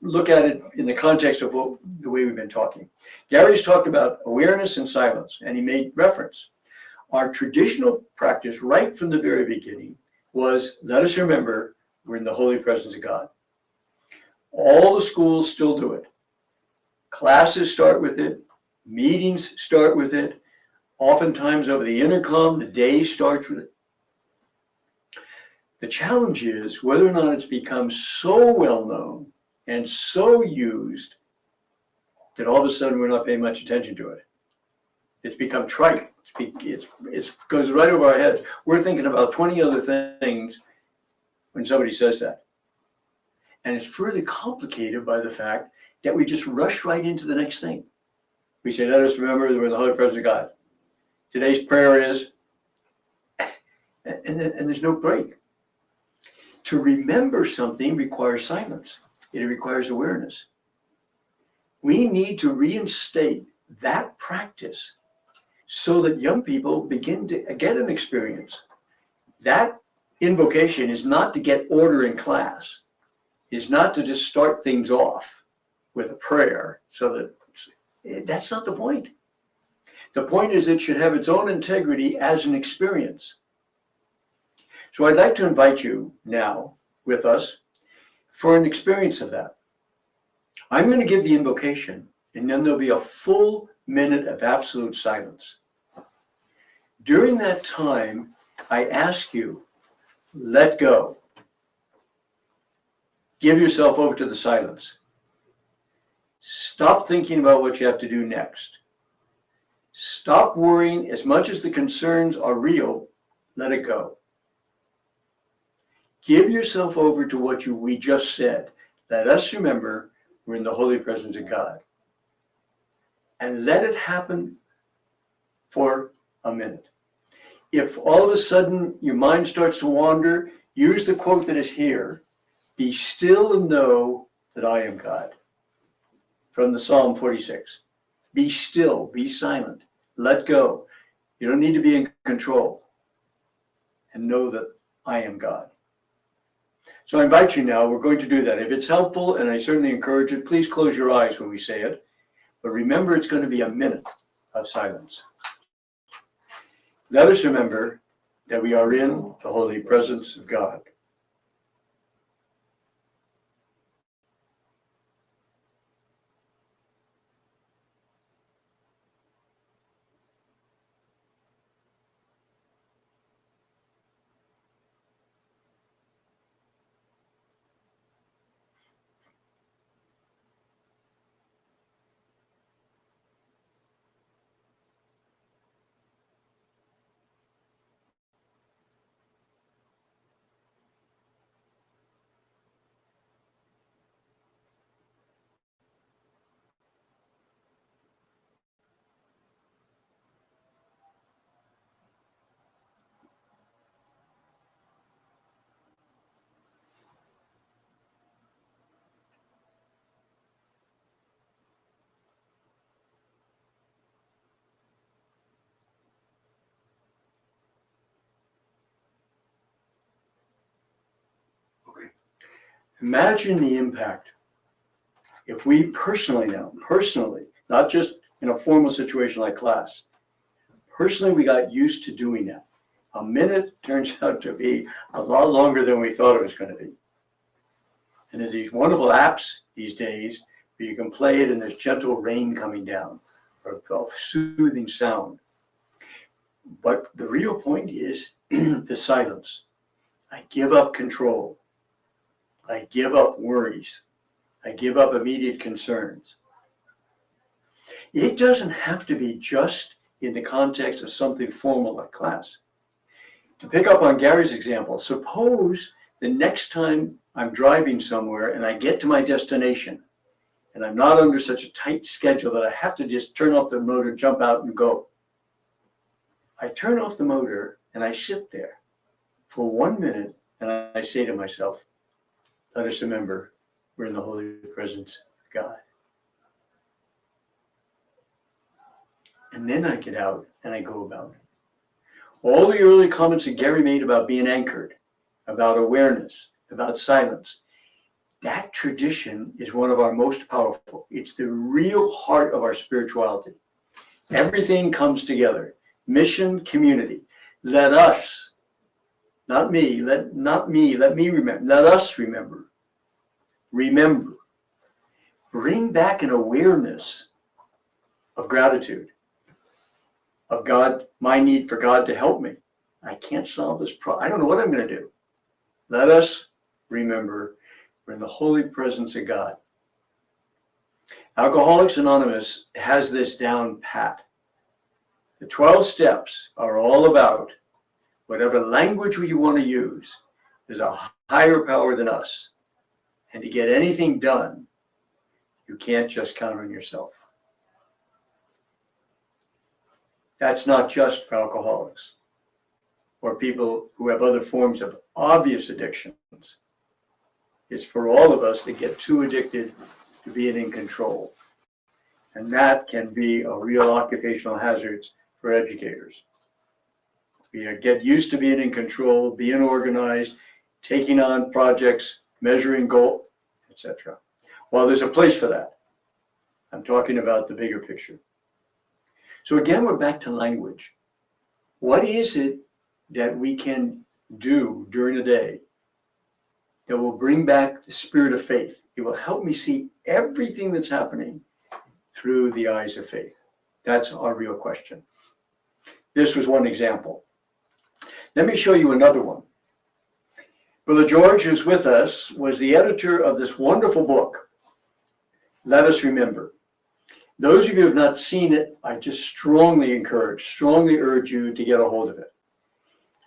look at it in the context of the way we've been talking. Gery's talked about awareness and silence, and he made reference. Our traditional practice right from the very beginning was, let us remember we're in the holy presence of God. All the schools still do it. Classes start with it. Meetings start with it. Oftentimes over the intercom, the day starts with it. The challenge is whether or not it's become so well known and so used that all of a sudden we're not paying much attention to it. It's become trite. It goes right over our heads. We're thinking about 20 other things when somebody says that. And it's further complicated by the fact that we just rush right into the next thing. We say, let us remember that we're in the holy presence of God. Today's prayer is, and there's no break. To remember something requires silence. It requires awareness. We need to reinstate that practice so that young people begin to get an experience. That invocation is not to get order in class. It's not to just start things off with a prayer so that that's not the point. The point is it should have its own integrity as an experience. So I'd like to invite you now with us for an experience of that. I'm going to give the invocation, and then there'll be a full minute of absolute silence. During that time, I ask you, let go. Give yourself over to the silence. Stop thinking about what you have to do next. Stop worrying. As much as the concerns are real, let it go. Give yourself over to what we just said. Let us remember we're in the holy presence of God. And let it happen for a minute. If all of a sudden your mind starts to wander, use the quote that is here. Be still and know that I am God. From the Psalm 46. Be still, be silent, let go. You don't need to be in control. And know that I am God. So I invite you now, we're going to do that. If it's helpful, and I certainly encourage it, please close your eyes when we say it. But remember, it's going to be a minute of silence. Let us remember that we are in the holy presence of God. Imagine the impact if we personally, not just in a formal situation like class, personally, we got used to doing that. A minute turns out to be a lot longer than we thought it was going to be. And there's these wonderful apps these days where you can play it and there's gentle rain coming down or soothing sound. But the real point is the silence. I give up control. I give up worries. I give up immediate concerns. It doesn't have to be just in the context of something formal like class. To pick up on Gary's example, suppose the next time I'm driving somewhere and I get to my destination and I'm not under such a tight schedule that I have to just turn off the motor, jump out and go. I turn off the motor and I sit there for 1 minute and I say to myself, let us remember we're in the holy presence of God. And then I get out and I go about it. All the early comments that Gery made about being anchored, about awareness, about silence, that tradition is one of our most powerful. It's the real heart of our spirituality. Everything comes together. Mission, community. Let us, not me, let me remember. Let us remember. Remember. Bring back an awareness of gratitude, of God, my need for God to help me. I can't solve this problem. I don't know what I'm going to do. Let us remember we're in the holy presence of God. Alcoholics Anonymous has this down pat. The 12 steps are all about whatever language you want to use, there's a higher power than us. And to get anything done, you can't just count on yourself. That's not just for alcoholics or people who have other forms of obvious addictions. It's for all of us that get too addicted to being in control. And that can be a real occupational hazard for educators. We get used to being in control, being organized, taking on projects, measuring goals, etc. Well, there's a place for that. I'm talking about the bigger picture. So again, we're back to language. What is it that we can do during the day that will bring back the spirit of faith? It will help me see everything that's happening through the eyes of faith. That's our real question. This was one example. Let me show you another one. Brother George, who's with us, was the editor of this wonderful book, Let Us Remember. Those of you who have not seen it, I just strongly urge you to get a hold of it.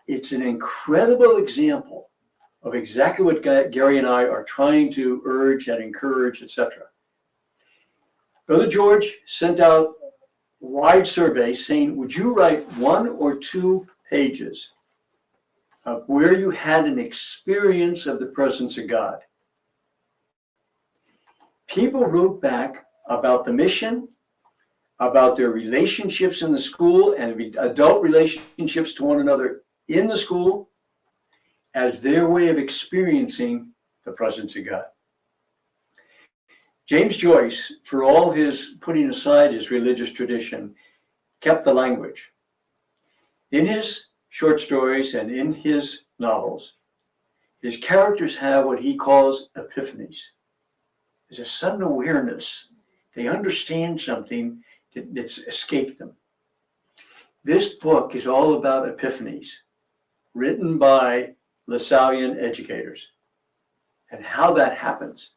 It's an incredible example of exactly what Gery and I are trying to urge and encourage, etc. Brother George sent out wide surveys saying, would you write 1 or 2 pages of where you had an experience of the presence of God? People wrote back about the mission, about their relationships in the school and adult relationships to one another in the school as their way of experiencing the presence of God. James Joyce, for all his putting aside his religious tradition, kept the language. In his short stories and in his novels, his characters have what he calls epiphanies. There's a sudden awareness. They understand something that's escaped them. This book is all about epiphanies, written by Lasallian educators, and how that happens.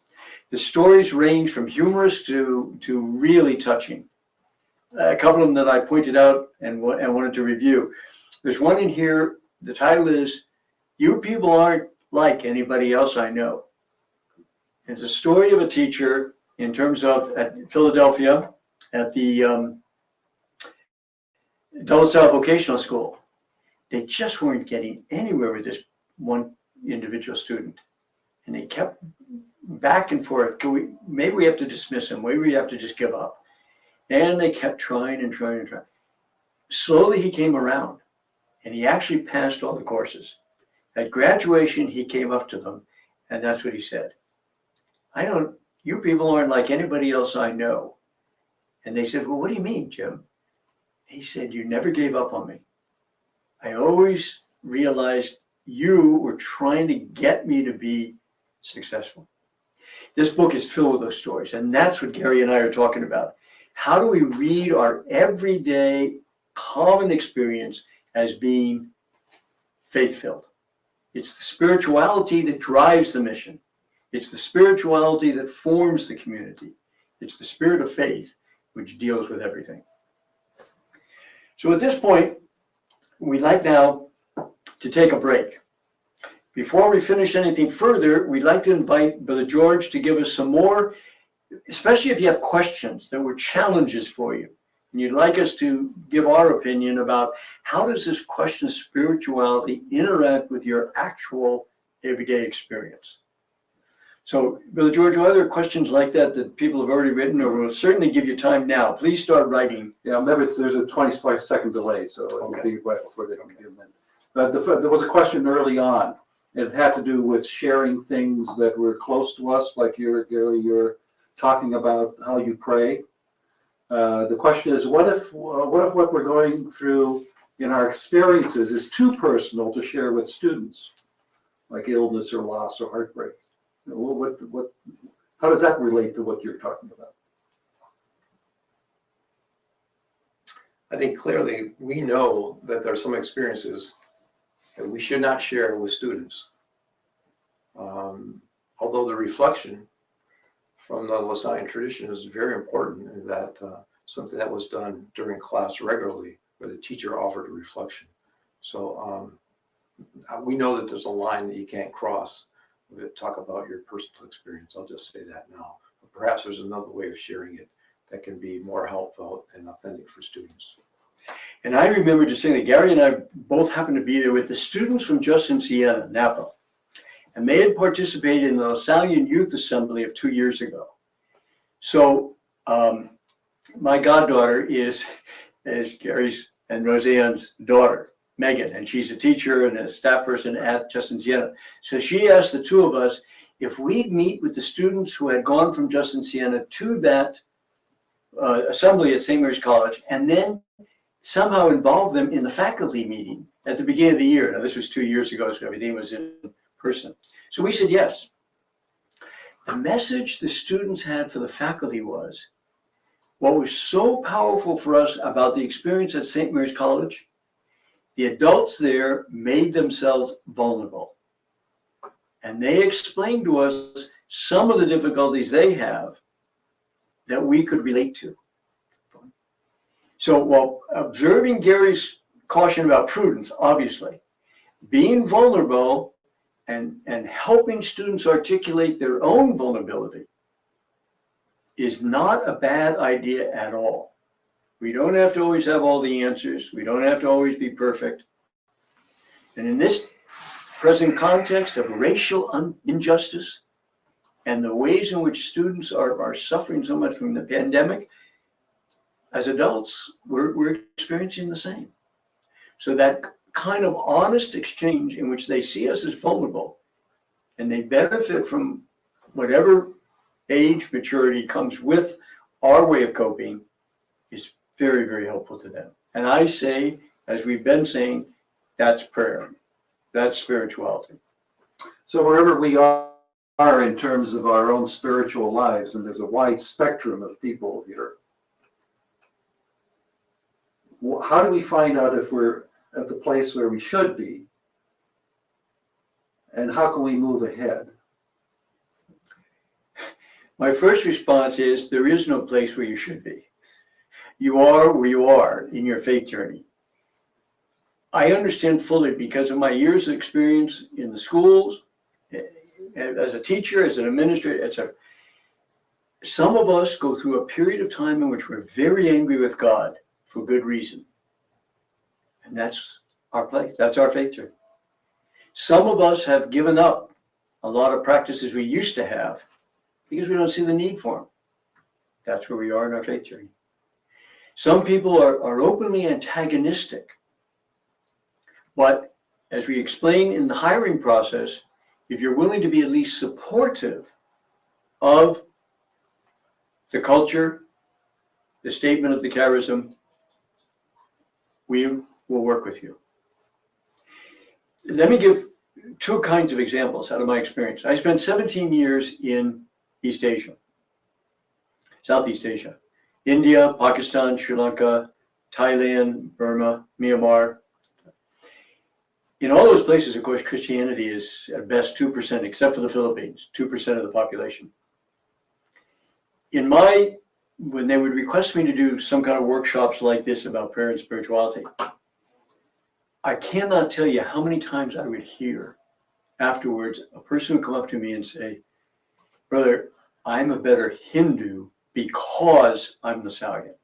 The stories range from humorous to really touching. A couple of them that I pointed out and wanted to review. There's one in here, the title is, You People Aren't Like Anybody Else I Know. It's a story of a teacher in terms of at Philadelphia at the De La Salle Vocational School. They just weren't getting anywhere with this one individual student. And they kept back and forth. Maybe we have to dismiss him. Maybe we have to just give up. And they kept trying and trying and trying. Slowly he came around and he actually passed all the courses. At graduation, he came up to them and that's what he said. you people aren't like anybody else I know. And they said, well, what do you mean, Jim? He said, you never gave up on me. I always realized you were trying to get me to be successful. This book is filled with those stories, and that's what Gery and I are talking about. How do we read our everyday common experience as being faith-filled? It's the spirituality that drives the mission. It's the spirituality that forms the community. It's the spirit of faith which deals with everything. So at this point, we'd like now to take a break. Before we finish anything further, we'd like to invite Brother George to give us some more, especially if you have questions that were challenges for you, and you'd like us to give our opinion about how does this question of spirituality interact with your actual everyday experience. So, Brother George, are there questions like that people have already written, or we'll certainly give you time now? Please start writing. Yeah, remember, there's a 25-second delay, so it'll be right before they can give them in. There was a question early on. It had to do with sharing things that were close to us, like you're talking about how you pray. The question is, what if what we're going through in our experiences is too personal to share with students, like illness or loss or heartbreak? How does that relate to what you're talking about? I think clearly we know that there are some experiences that we should not share with students. Although the reflection from the Lasallian tradition is very important, in that something that was done during class regularly, where the teacher offered a reflection. So we know that there's a line that you can't cross. We'll talk about your personal experience. I'll just say that now. But perhaps there's another way of sharing it that can be more helpful and authentic for students. And I remember distinctly, Gery and I both happened to be there with the students from Justin Siena, Napa. And they had participated in the Lasallian Youth Assembly of 2 years ago. So my goddaughter is Gery's and Roseanne's daughter, Megan, and she's a teacher and a staff person at Justin Siena. So she asked the two of us if we'd meet with the students who had gone from Justin Siena to that assembly at St. Mary's College, and then somehow involve them in the faculty meeting at the beginning of the year. Now, this was 2 years ago, so everything was in person. So we said yes. The message the students had for the faculty was, what was so powerful for us about the experience at St. Mary's College, the adults there made themselves vulnerable. And they explained to us some of the difficulties they have that we could relate to. So while observing Gery's caution about prudence, obviously, being vulnerable and helping students articulate their own vulnerability is not a bad idea at all. We don't have to always have all the answers. We don't have to always be perfect. And in this present context of racial injustice and the ways in which students are suffering so much from the pandemic, as adults, we're experiencing the same. So that kind of honest exchange in which they see us as vulnerable and they benefit from whatever age maturity comes with our way of coping is very, very helpful to them. And I say, as we've been saying, that's prayer. That's spirituality. So wherever we are in terms of our own spiritual lives, and there's a wide spectrum of people here, how do we find out if we're at the place where we should be? And how can we move ahead? My first response is there is no place where you should be. You are where you are in your faith journey. I understand fully because of my years of experience in the schools, as a teacher, as an administrator, etc. Some of us go through a period of time in which we're very angry with God for good reason. And that's our place. That's our faith journey. Some of us have given up a lot of practices we used to have because we don't see the need for them. That's where we are in our faith journey. Some people are openly antagonistic. But as we explain in the hiring process, if you're willing to be at least supportive of the culture, the statement of the charism, we will work with you. Let me give two kinds of examples out of my experience. I spent 17 years in East Asia, Southeast Asia, India, Pakistan, Sri Lanka, Thailand, Burma, Myanmar. In all those places, of course, Christianity is at best 2%, except for the Philippines, 2% of the population. When they would request me to do some kind of workshops like this about prayer and spirituality, I cannot tell you how many times I would hear afterwards a person would come up to me and say, "Brother, I'm a better Hindu because I'm Lasallian.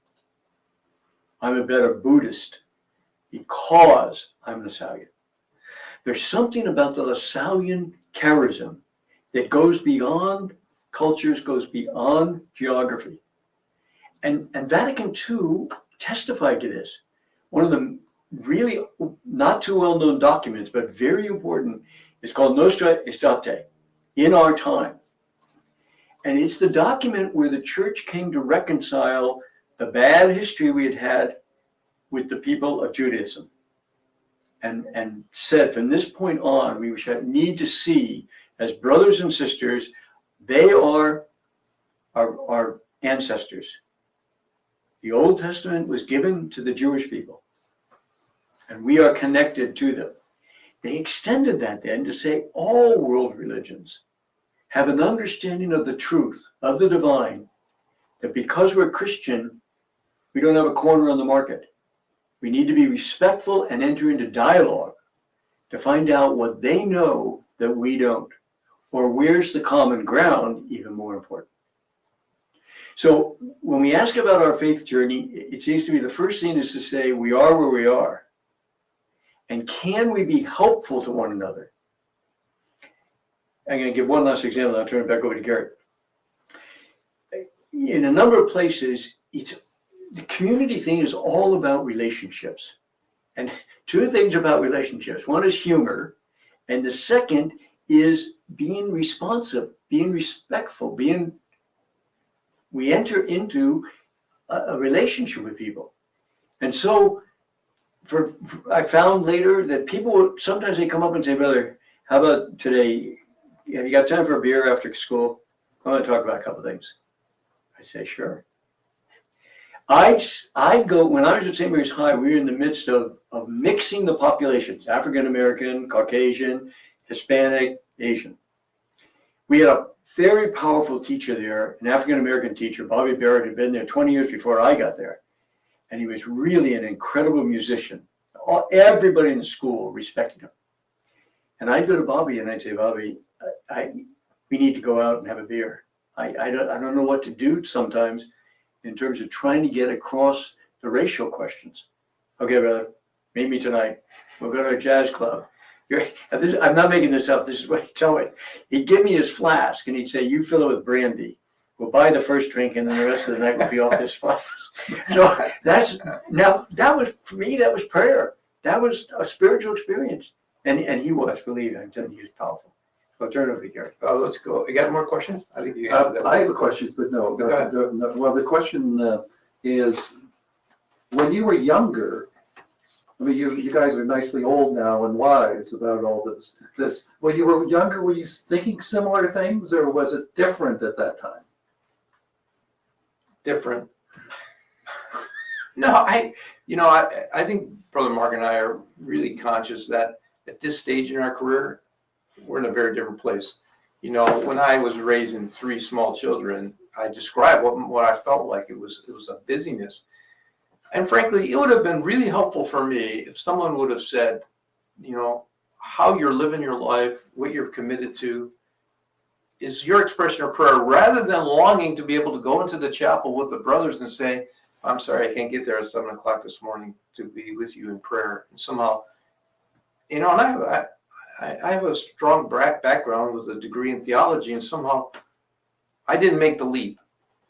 I'm a better Buddhist because I'm Lasallian." There's something about the Lasallian charism that goes beyond cultures, goes beyond geography. And Vatican II testified to this. One of the really not too well-known documents, but very important, is called Nostra Aetate, In Our Time. And it's the document where the church came to reconcile the bad history we had had with the people of Judaism. And said, from this point on, we need to see as brothers and sisters, they are our ancestors. The Old Testament was given to the Jewish people, and we are connected to them. They extended that then to say all world religions have an understanding of the truth, of the divine, that because we're Christian, we don't have a corner on the market. We need to be respectful and enter into dialogue to find out what they know that we don't, or where's the common ground, even more important. So when we ask about our faith journey, it seems to me the first thing is to say we are where we are. And can we be helpful to one another? I'm going to give one last example, and I'll turn it back over to Gery. In a number of places, the community thing is all about relationships. And two things about relationships. One is humor, and the second is being responsive, being respectful, we enter into a relationship with people. And so I found later that people, sometimes they come up and say, "Brother, how about today? Have you got time for a beer after school? I want to talk about a couple of things." I say, "Sure." I go, when I was at St. Mary's High, we were in the midst of mixing the populations, African American, Caucasian, Hispanic, Asian. We had a very powerful teacher there, an African American teacher, Bobby Barrett, had been there 20 years before I got there. And he was really an incredible musician. Everybody in the school respected him. And I'd go to Bobby and I'd say, "Bobby, we need to go out and have a beer. I don't know what to do sometimes in terms of trying to get across the racial questions." "Okay, brother, meet me tonight. We'll go to a jazz club." I'm not making this up. This is what he'd tell me. He'd give me his flask and he'd say, "You fill it with brandy. We'll buy the first drink and then the rest of the night will be off this flask." So that was, for me, that was prayer. That was a spiritual experience. And he was, believe me, I'm telling you, he was powerful. So I'll turn it over to Gery. Let's go. You got more questions? I think you I have a question, but no. Go ahead. No. Well, the question is, when you were younger, I mean, you guys are nicely old now and wise about all this. When you were younger, were you thinking similar things, or was it different at that time? Different. No, I think Brother Mark and I are really conscious that at this stage in our career, we're in a very different place. When I was raising 3 small children, I described what I felt like. It was a busyness. And frankly, it would have been really helpful for me if someone would have said, how you're living your life, what you're committed to, is your expression of prayer, rather than longing to be able to go into the chapel with the brothers and say, "I'm sorry, I can't get there at 7 o'clock this morning to be with you in prayer." And somehow, and I have a strong background with a degree in theology, and somehow I didn't make the leap.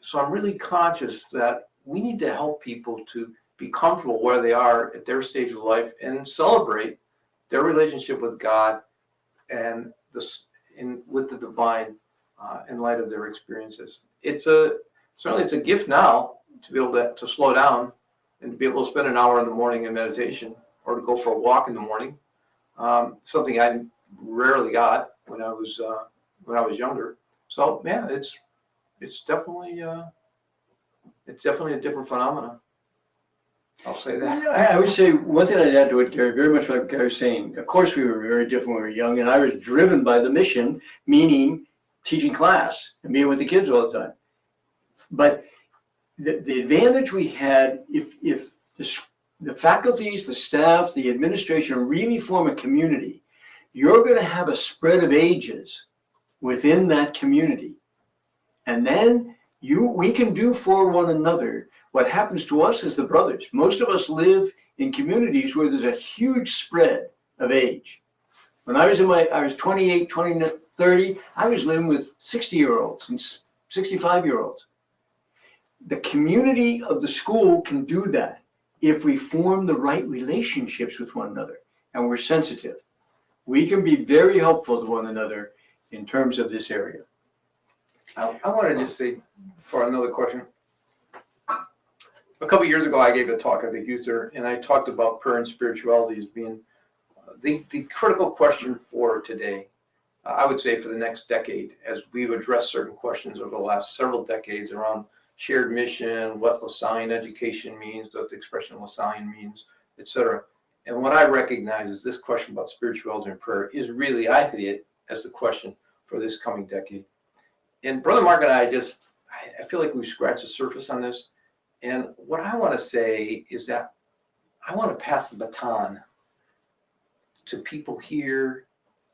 So I'm really conscious that we need to help people to be comfortable where they are at their stage of life and celebrate their relationship with God and with the divine in light of their experiences. Certainly it's a gift now to be able to slow down and to be able to spend an hour in the morning in meditation or to go for a walk in the morning. Something I rarely got when I was younger. So yeah, it's definitely a different phenomenon. I'll say that. I would say one thing I'd add to it, Gery, very much like Gary was saying. Of course, we were very different when we were young, and I was driven by the mission, meaning teaching class and being with the kids all the time. But the advantage we had, if the faculties, the staff, the administration really form a community, you're going to have a spread of ages within that community. And then we can do for one another what happens to us as the brothers. Most of us live in communities where there's a huge spread of age. When I was 28, 20, 30, I was living with 60-year-olds and 65-year-olds. The community of the school can do that if we form the right relationships with one another and we're sensitive. We can be very helpful to one another in terms of this area. I want to just say, for another question, a couple of years ago, I gave a talk at the Huether, and I talked about prayer and spirituality as being the critical question for today. I would say for the next decade, as we've addressed certain questions over the last several decades around shared mission, what Lasallian education means, what the expression Lasallian means, etc. And what I recognize is this question about spirituality and prayer is really, I see it as the question for this coming decade. And Brother Mark and I feel like we've scratched the surface on this. And what I want to say is that I want to pass the baton to people here,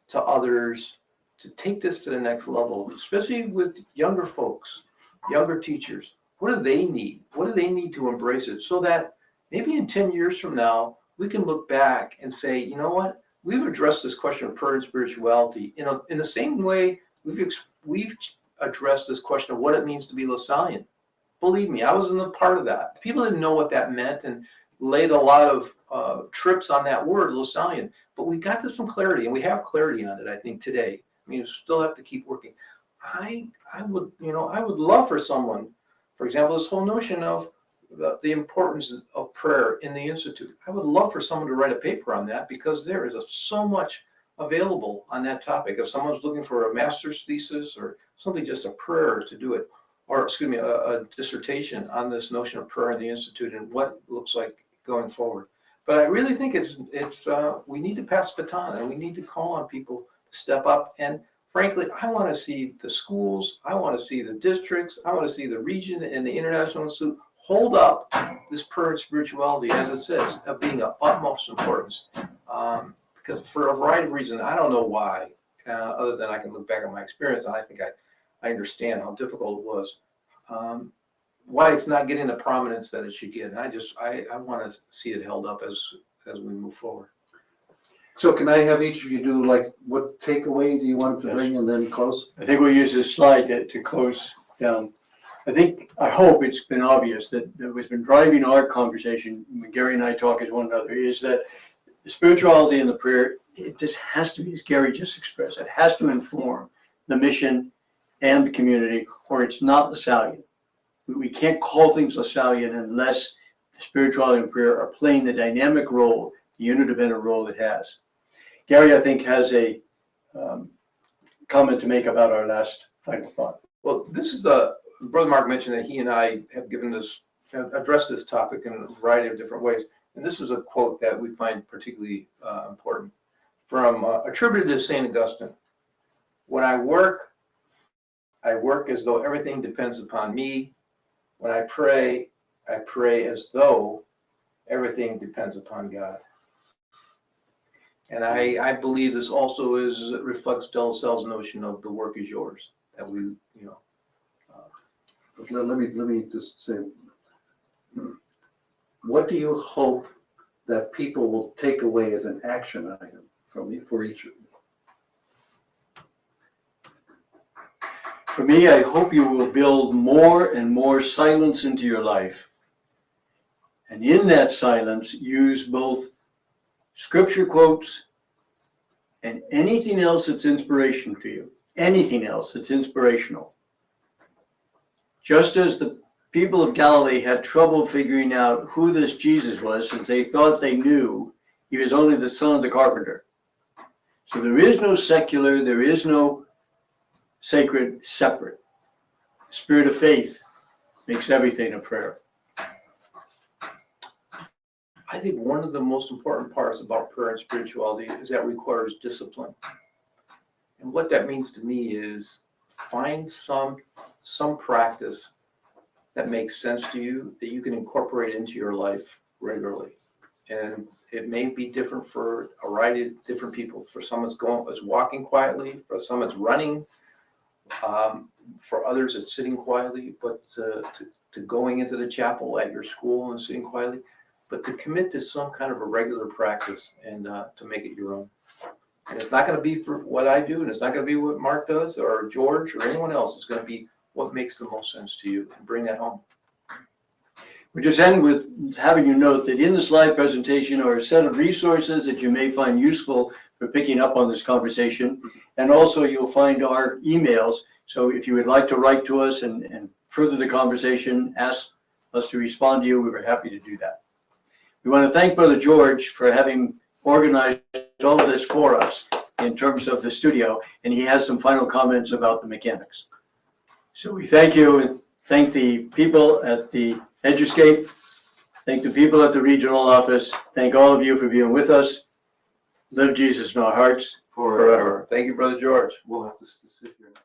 to others, to take this to the next level, especially with younger folks, younger teachers. What do they need? What do they need to embrace it so that maybe in 10 years from now, we can look back and say, you know what? We've addressed this question of prayer and spirituality in the same way we've addressed this question of what it means to be Lasallian. Believe me, I was in a part of that. People didn't know what that meant and laid a lot of trips on that word, Lasallian. But we got to some clarity, and we have clarity on it, I think, today. I mean, you still have to keep working. I would love for someone, for example, this whole notion of the importance of prayer in the Institute. I would love for someone to write a paper on that because there is so much available on that topic. If someone's looking for a master's thesis or something, just a prayer to do it, or excuse me, a dissertation on this notion of prayer in the Institute and what it looks like going forward. But I really think we need to pass the baton and we need to call on people to step up. And frankly, I want to see the schools, I want to see the districts, I want to see the region and the International Institute hold up this prayer and spirituality, as it says, of being of utmost importance. Because for a variety of reasons, I don't know why, other than I can look back at my experience, and I think I understand how difficult it was, why it's not getting the prominence that it should get. And I want to see it held up as we move forward. So can I have each of you do what takeaway do you want to bring and then close? I think we'll use this slide to close down. I hope it's been obvious that what's been driving our conversation when Gery and I talk as one another is that the spirituality and the prayer, it just has to be, as Gery just expressed, it has to inform the mission and the community, or it's not Lasallian. We can't call things Lasallian unless the spirituality and prayer are playing the dynamic role, the interdependent role it has. Gery, I think, has a comment to make about our last final thought. Well, this is Brother Mark mentioned that he and I have addressed this topic in a variety of different ways. And this is a quote that we find particularly important from attributed to St. Augustine. When I work as though everything depends upon me. When I pray as though everything depends upon God. And I believe this also reflects De La Salle's notion of the work is yours. That we, Let me just say, what do you hope that people will take away as an action item from you for each of you? For me, I hope you will build more and more silence into your life. And in that silence, use both scripture quotes and anything else that's inspiration to you. anything else that's inspirational. Just as the people of Galilee had trouble figuring out who this Jesus was, since they thought they knew he was only the son of the carpenter. So there is no secular, there is no sacred separate. Spirit of faith makes everything a prayer. I think one of the most important parts about prayer and spirituality is that it requires discipline. And what that means to me is find some practice that makes sense to you that you can incorporate into your life regularly. And it may be different for a variety of different people. For some it's walking quietly, for some it's running, for others it's sitting quietly, but to going into the chapel at your school and sitting quietly, but to commit to some kind of a regular practice and to make it your own. And it's not going to be for what I do, and it's not going to be what Mark does or George or anyone else. It's going to be what makes the most sense to you, and bring that home. We just end with having you note that in the slide presentation are a set of resources that you may find useful for picking up on this conversation. And also you'll find our emails. So if you would like to write to us and further the conversation, ask us to respond to you, we were happy to do that. We want to thank Brother George for having organized all of this for us in terms of the studio. And he has some final comments about the mechanics. So we thank you and thank the people at the Eduscape. Thank the people at the regional office. Thank all of you for being with us. Live Jesus in our hearts forever. Thank you, Brother George. We'll have to sit here now.